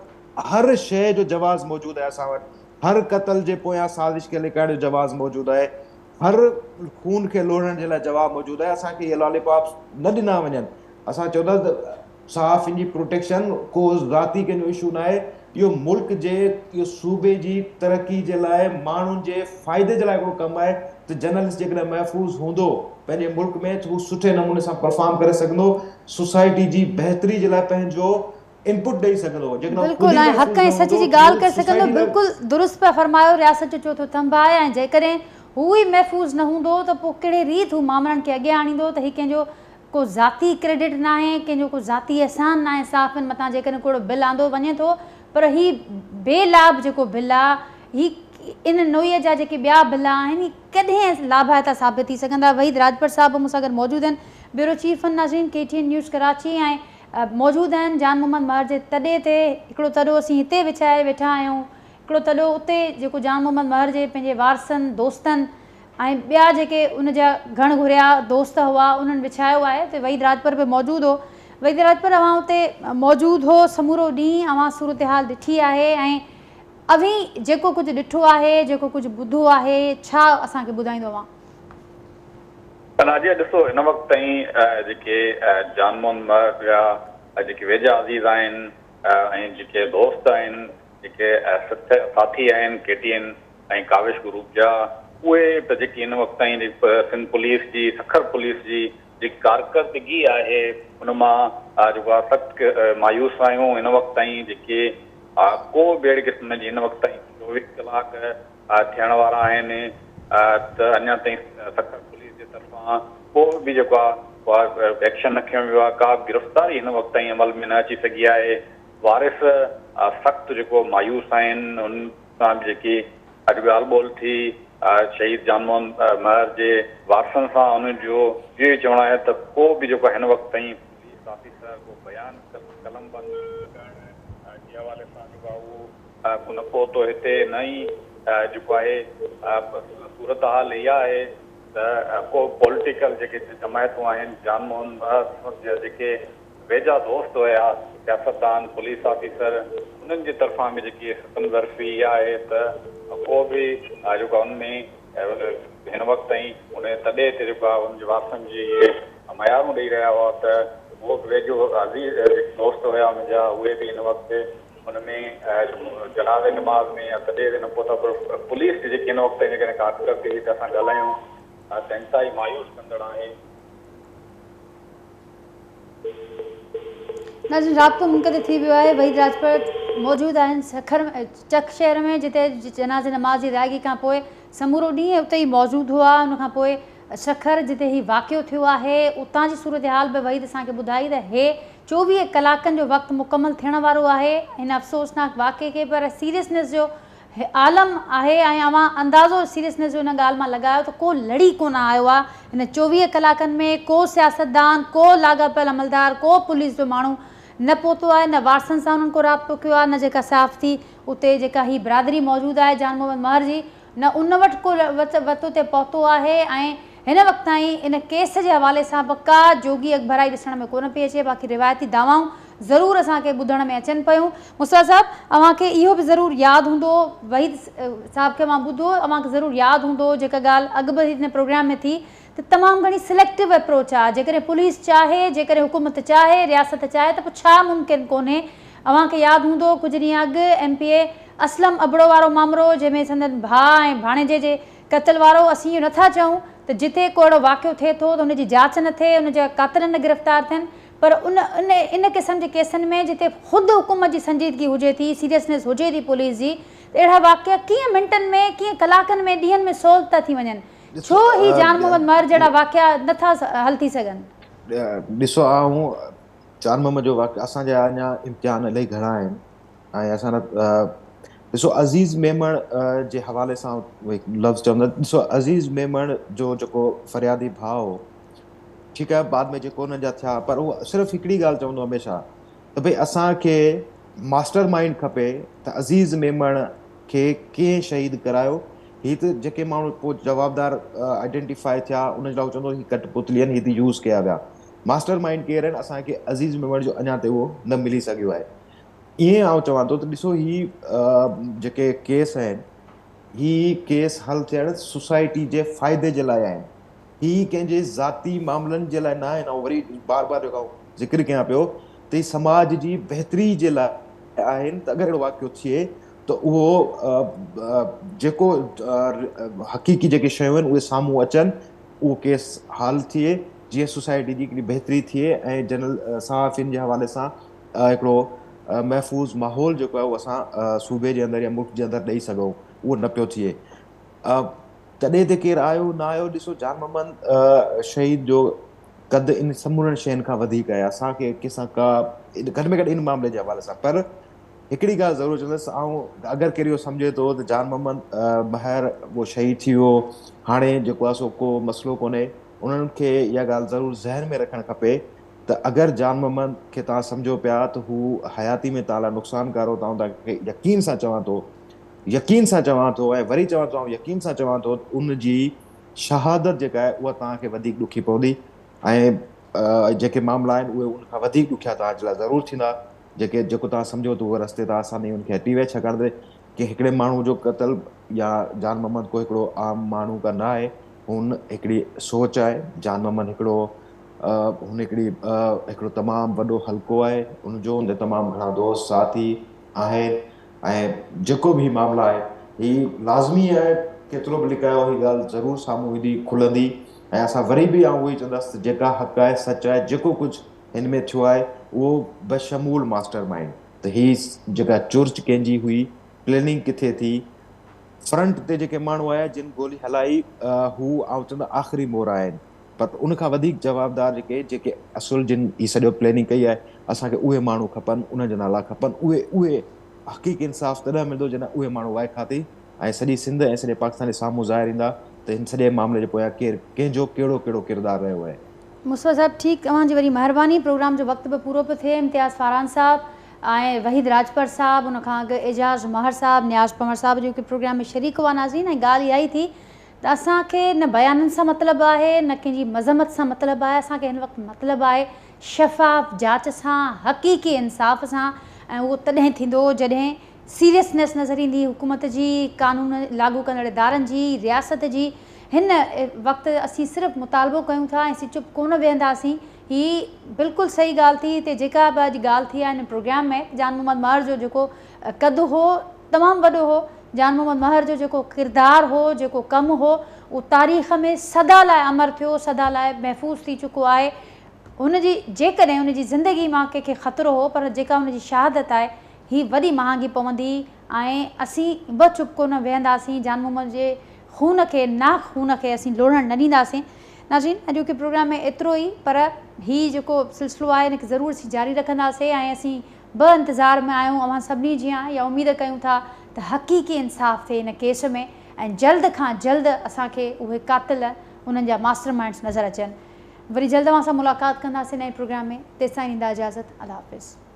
हर शइ जो जवाज़ मौजूदु आहे असां वटि। हर क़त्ल जे पोयां साज़िश खे लिकाइण जो जवाब मौजूदु आहे, हर खून खे लोढ़ण जे लाइ जवाबु मौजूदु आहे। असांखे इहे लॉलीपॉप्स न ॾिना वञनि। असां चवंदासीं त सहाफ़ियुनि जी प्रोटेक्शन को ज़ाती कंहिंजो इशू न आहे, इहो मुल्क जे, इहो सूबे जी तरक़ी जे लाइ, माण्हुनि जे फ़ाइदे जे लाइ हिकिड़ो कमु आहे त जर्नलिस्ट जेकॾहिं महफ़ूज़ हूंदो पंहिंजे मुल्क में त हू सुठे नमूने सां परफॉर्म करे सघंदो, सोसाइटी जी बहितरी जे लाइ पंहिंजो इनपुट ॾेई सघंदो। बिल्कुल ऐं हक़ ऐं सच जी ॻाल्हि करे सघंदो। बिल्कुल दुरुस्त पिया फरमायो, रियासत जो चोथों स्तंभ आहे ऐं जेकॾहिं हू ई महफ़ूज़ न हूंदो त पोइ कहिड़े रीति हू मामलनि खे अॻियां आणींदो। त हीउ कंहिंजो को ज़ाती क्रेडिट न आहे, कंहिंजो को ज़ाती अहसान न आहे सहाफ़ियुनि मथां जेकॾहिं कहिड़ो बिल आंदो वञे थो, पर हीउ बेलाभ जेको बिल आहे, हीउ इन नोईअ जा जेके ॿिया बिल आहिनि कॾहिं लाभायता साबित थी सघंदा। वहीद राजपत साहिबु मूंसां गॾु मौजूदु आहिनि, ब्यूरो चीफ नाज़रीन KTN न्यूज़ कराची, ऐं मौजूदु आहिनि जान मोहम्मद महर जे तॾे ते। हिकिड़ो तॾो असीं हिते विछाए वेठा आहियूं, हिकिड़ो तॾो उते जेको जान मोहम्मद महर जे पंहिंजे वारसनि दोस्तनि ऐं ॿिया जेके उन जा घण घुरिया दोस्त हुआ उन्हनि विछायो आहे। त वहीद राजपत बि मौजूदु हो। वहीद राजपत अवां उते मौजूदु हो, समूरो ॾींहुं अवां सूरत हाल ॾिठी आहे ऐं अभी जेको कुझु ॾिठो आहे, जेको कुझु ॿुधो आहे, छा असांखे ॿुधाईंदो अवां? नाज़िया ॾिसो, हिन वक़्त ताईं जेके जान मोहम्मद महर जा जेके वेझा अज़ीज़ आहिनि ऐं जेके दोस्त आहिनि, जेके साथी आहिनि KTN ऐं काविश ग्रुप जा, उहे त जेकी हिन वक़्त ताईं सिंध पुलिस जी, सखर पुलिस जी जेकी कारकर्दगी आहे उन मां जेको आहे सख़्तु मायूस आहियूं। हिन वक़्त ताईं जेके को बि अहिड़े क़िस्म जी हिन वक़्त ताईं 24 कलाक थियण वारा आहिनि त अञा ताईं सखर पुलिस जे तरफ़ां को बि जेको आहे एक्शन न खयो वियो आहे, का बि गिरफ़्तारी हिन वक़्त ताईं अमल में न अची सघी आहे। वारिस सख़्तु जेको मायूस आहिनि, उन सां बि जेकी अॼु ॻाल्हि ॿोल थी शहीद जान मोहम्मद महर जे वारसनि सां, उन्हनि जो इहो ई चवणु आहे त को बि जेको हिन वक़्त ताईं पुलिस ऑफिसर को बयानु कलम बंदि करण जे हवाले सां जेको आहे उहो न पहुतो हिते, न ई जेको आहे सूरत हाल इहा आहे त को पॉलिटिकल जेके जमायतूं आहिनि, जान मोहम्मद जा जेके वेझा दोस्त हुया, सियासतदान, पुलिस ऑफिसर, उन्हनि जे तरफ़ां बि जेकी सितमगर्दी इहा आहे त को बि जेको आहे उनमें हिन वक़्त ताईं उन तॾे ते जेको आहे उनजे वारसनि जी इहे मयारूं ॾेई रहिया हुआ त उहो बि वेझो अज़ीज़ जेके दोस्त हुया उनजा, उहे बि हिन वक़्तु उनमें जनाज़े नमाज़ में या तॾहिं न पहुता। पर पुलिस जेकी हिन वक़्तु ताईं जेकॾहिं कारकर्दगी ते असां ॻाल्हायूं त इंतिहाई मायूस कंदड़ आहे। नाज़रीन, राब्तो मुनक़िद थी वियो आहे। वहीद राजपत मौजूदु आहिनि सखर चक शहर में, जिते जनाज़े नमाज़ जी अदायगी खां पोइ समूरो ॾींहुं उते ई मौजूदु हुआ। उनखां पोइ सखर जिते ही वाक़ियो थियो आहे, उतां जी सूरत हाल बि वहीद असांखे ॿुधाई त हे 24 कलाकनि जो वक़्तु मुकमल थियण वारो आहे हिन अफ़सोसनाक वाक़े खे, पर सीरियसनेस जो आलम आहे ऐं अवां अंदाज़ो सीरियसनेस जो हिन ॻाल्हि मां लॻायो त को लड़ी कोन आयो आहे हिन 24 कलाकनि में। को सियासतदान, को लाॻापियल अमलदार, को पुलिस जो माण्हू न पहुतो आहे, न वारसनि सां उन्हनि को राब्तो कयो आहे, न जेका सहाफ़ती उते जेका ही बिरादरी मौजूदु आहे जान मोहम्मद महर जी, न उन वटि को वक़्त ते पहुतो आहे। ऐं हिन वक़्त ताईं इन केस जे हवाले सां का जोगी अखबराई ॾिसण में कोन पई अचे। बाक़ी रिवायती दावाऊं ज़रूरु असांखे ॿुधण में अचनि पियूं। मुस्ता साहिबु, अव्हांखे इहो बि ज़रूरु यादि हूंदो, वहीद साहिब खे मां ॿुधो, अव्हांखे ज़रूरु यादि हूंदो जेका ॻाल्हि अॻु बि हिन प्रोग्राम में थी त तमामु घणी सिलेक्टिव अप्रोच आहे। जेकॾहिं पुलिस चाहे, जेकॾहिं हुकूमत चाहे, रियासत चाहे त पोइ छा मुमकिन कोन्हे। अव्हांखे यादि हूंदो कुझु ॾींहं अॻु MPA असलम अबड़ो वारो मामिलो, जंहिंमें संदन भाउ ऐं भाणेजे जे क़त्ल वारो, असीं इहो नथा चऊं त जिते को अहिड़ो वाक़ियो थिए थो त हुनजी जांच न थिए, हुनजा कातिल न गिरफ़्तार थियनि, पर इन क़िस्म जे केसनि में जिते ख़ुदि हुकूमत जी संजीदगी हुजे थी, सीरियसनेस हुजे थी पुलिस जी, त अहिड़ा वाक़िया कीअं मिंटनि में, कीअं कलाकनि में, ॾींहंनि में सोल्व था थी वञनि? छो ही जान मोहम्मद महर जहिड़ा वाक़िया नथा हल थी सघनि? ॾिसो, जान मोहम्मद जो वाक़ियो असांजा अञा इम्तिहान इलाही घणा आहिनि ऐं असां ॾिसो अज़ीज़ मेमण जे हवाले सां लफ़्ज़ चवंदा। ॾिसो, अज़ीज़ मेमण जो जेको फरियादी भाउ हो, ठीकु आहे, बाद में जेको हुननि जा थिया, पर उहो सिर्फ़ु हिकिड़ी ॻाल्हि चवंदो हमेशह त भई असांखे मास्टर माइंड खपे त अज़ीज़ मेमण खे कीअं शहीद करायो। हीअ त जेके माण्हू पोइ जवाबदार आइडेंटिफाई थिया, उन जे लाइ चवंदो हीअ कठपुतली आहिनि, हीअ त यूज़ कया विया। मास्टर माइंड केरु आहिनि, असांखे अज़ीज़ मेमण जो अञा ताईं उहो न मिली सघियो आहे। ईअं आउं चवां थो त ॾिसो, ही जेके केस आहिनि ही केस हल थियण सोसाइटी जे फ़ाइदे जे लाइ आहिनि, ही कंहिंजे ज़ाती मामलनि जे लाइ न आहिनि। ऐं वरी बार बार जेको ज़िक्र कयां पियो त ही समाज जी बहितरी जे लाइ आहिनि। त अगरि अहिड़ो वाक़ियो थिए त उहो जेको हक़ीक़ी जेके शयूं आहिनि उहे साम्हूं अचनि, उहो केस हल थिए, जीअं सोसाइटी जी हिकिड़ी बहितरी थिए ऐं जनरल सहाफ़ियुनि जे हवाले सां हिकिड़ो महफ़ूज़ माहौल जेको आहे उहो असां सूबे जे अंदरि या मुल्क जे अंदरि ॾेई सघूं, उहो न पियो थिए। तॾहिं ते केरु आयो न आयो, ॾिसो जान मोहम्मद शहीद जो क़द इन समूरनि शयुनि खां वधीक आहे। असांखे कंहिंसां का घटि में घटि इन मामले जे हवाले सां, पर हिकिड़ी ॻाल्हि ज़रूरु चवंदुसि, ऐं अगरि केरु इहो सम्झे थो त जान मोहम्मद ॿाहिरि उहो शहीद थी वियो, हाणे जेको आहे सो को मसइलो कोन्हे, उन्हनि खे इहा ॻाल्हि ज़रूरु ज़हन में रखणु खपे त अगरि जान मोहम्मद खे तव्हां सम्झो पिया त हू हयाती में तव्हां लाइ नुक़सानकार हो, तव्हांखे यकीन सां चवां थो ऐं वरी चवां थो, यकीन सां चवां थो, उन जी शहादत जेका आहे उहा तव्हांखे वधीक ॾुखी पवंदी। ऐं जेके मामला आहिनि उहे उन खां वधीक ॾुखिया तव्हांजे लाइ ज़रूरु थींदा। जेको तव्हां सम्झो था उहे रस्ते तां आसानी हुनखे हटी विया, छाकाणि त कि हिकिड़े माण्हू जो क़तल या जान मोहम्मद को हिकिड़ो आम माण्हू का न आहे, हुन हिकिड़ी सोच आहे। जान मोहम्मद हुन हिकिड़ो तमामु वॾो हल्को आहे, हुनजो हुन तमामु घणा दोस्त साथी आहिनि, ऐं जेको बि मामला आहे ही लाज़मी आहे, केतिरो बि लिकायो ही ॻाल्हि ज़रूरु साम्हूं ईंदी, खुलंदी। ऐं असां वरी बि उहो ई चवंदासीं जेका हक़ आहे, सच आहे, जेको कुझु हिन में थियो आहे उहो बशमूल मास्टर माइंड। त ही जेका चुर्च कंहिंजी हुई, प्लेनिंग किथे थी, फ्रंट ते जेके माण्हू आया जिन गोली हलाई, हू चवंदा आख़िरी मोर आहिनि, पर उनखां वधीक जवाबदार जेके असुल जिन ही सॼो प्लेनिंग कई आहे, असांखे उहे माण्हू खपनि, उन जा नाला खपनि। उहे हक़ीक़ी इंसाफ़ तॾहिं मिलंदो जॾहिं उहे माण्हू वाइखा थी ऐं सॼी सिंध ऐं सॼे पाकिस्तान जे साम्हूं ज़ाहिर ईंदा त हिन सॼे मामले जे पोयां कंहिंजो कहिड़ो कहिड़ो किरदारु रहियो आहे। मुस्तफ़ा साहब ठीकु, तव्हांजी वरी महिरबानी। प्रोग्राम जो वक़्तु बि पूरो पियो थिए। इम्तियाज़ फारान साहब ऐं वहीद राजपर साहब, उनखां अॻु एजाज़ महर साहब, न्याज़ पंवर साहब जेके प्रोग्राम में शरीक हुआ नाज़रीन। ऐं ॻाल्हि इहा ई थी त असांखे न बयाननि सां मतिलबु आहे, न कंहिंजी मज़मत सां मतिलबु आहे, असांखे हिन वक़्तु मतिलबु आहे शफ़ाफ़ जांच सां, हक़ीक़ी इंसाफ़ सां। ऐं उहो तॾहिं थींदो जॾहिं सीरियसनेस नज़र ईंदी हुकूमत जी, कानून लागू कंदड़ इदारनि जी, रियासत जी। हिन वक़्तु असीं सिर्फ़ु मुतालबो कयूं था ऐं असीं चुप कोन वेहंदासीं। ही बिल्कुलु सही ॻाल्हि थी। हिते जेका बि अॼु ॻाल्हि थी आहे हिन प्रोग्राम में, जान मोहम्मद महर जो जेको क़दु हो तमामु वॾो हो, जान मोहम्मद महर जो जेको किरदारु हो, जेको कमु हो, उहो तारीख़ में सदा लाइ अमर थियो, सदा लाइ महफ़ूज़ थी चुको आहे। हुनजी जेकॾहिं हुनजी ज़िंदगी मां कंहिंखे ख़तरो हो, पर जेका हुनजी शहादत आहे ही वॾी महांगी पवंदी ऐं असीं बि चुप कोन वेहंदासीं। जान मोहम्मद जे खून खे असीं लोढ़ण न ॾींदासीं। नाज़रीन, अॼु के प्रोग्राम में एतिरो ई, पर हीउ जेको सिलसिलो आहे हिनखे ज़रूरु असीं जारी रखंदासीं ऐं असीं बि इंतज़ार में आहियूं अवां सभिनी जीअं, या उमेद कयूं था त हक़ीक़ी इंसाफ़ थिए हिन केस में ऐं जल्द खां जल्द असांखे उहे क़ातिल, उन्हनि जा मास्टर माइंड्स नज़र अचनि। वरी जल्द अवां सां मुलाक़ात कंदासीं नए प्रोग्राम में। तेसिताईं ॾींदा इजाज़त। अल्लाह हाफ़िज़।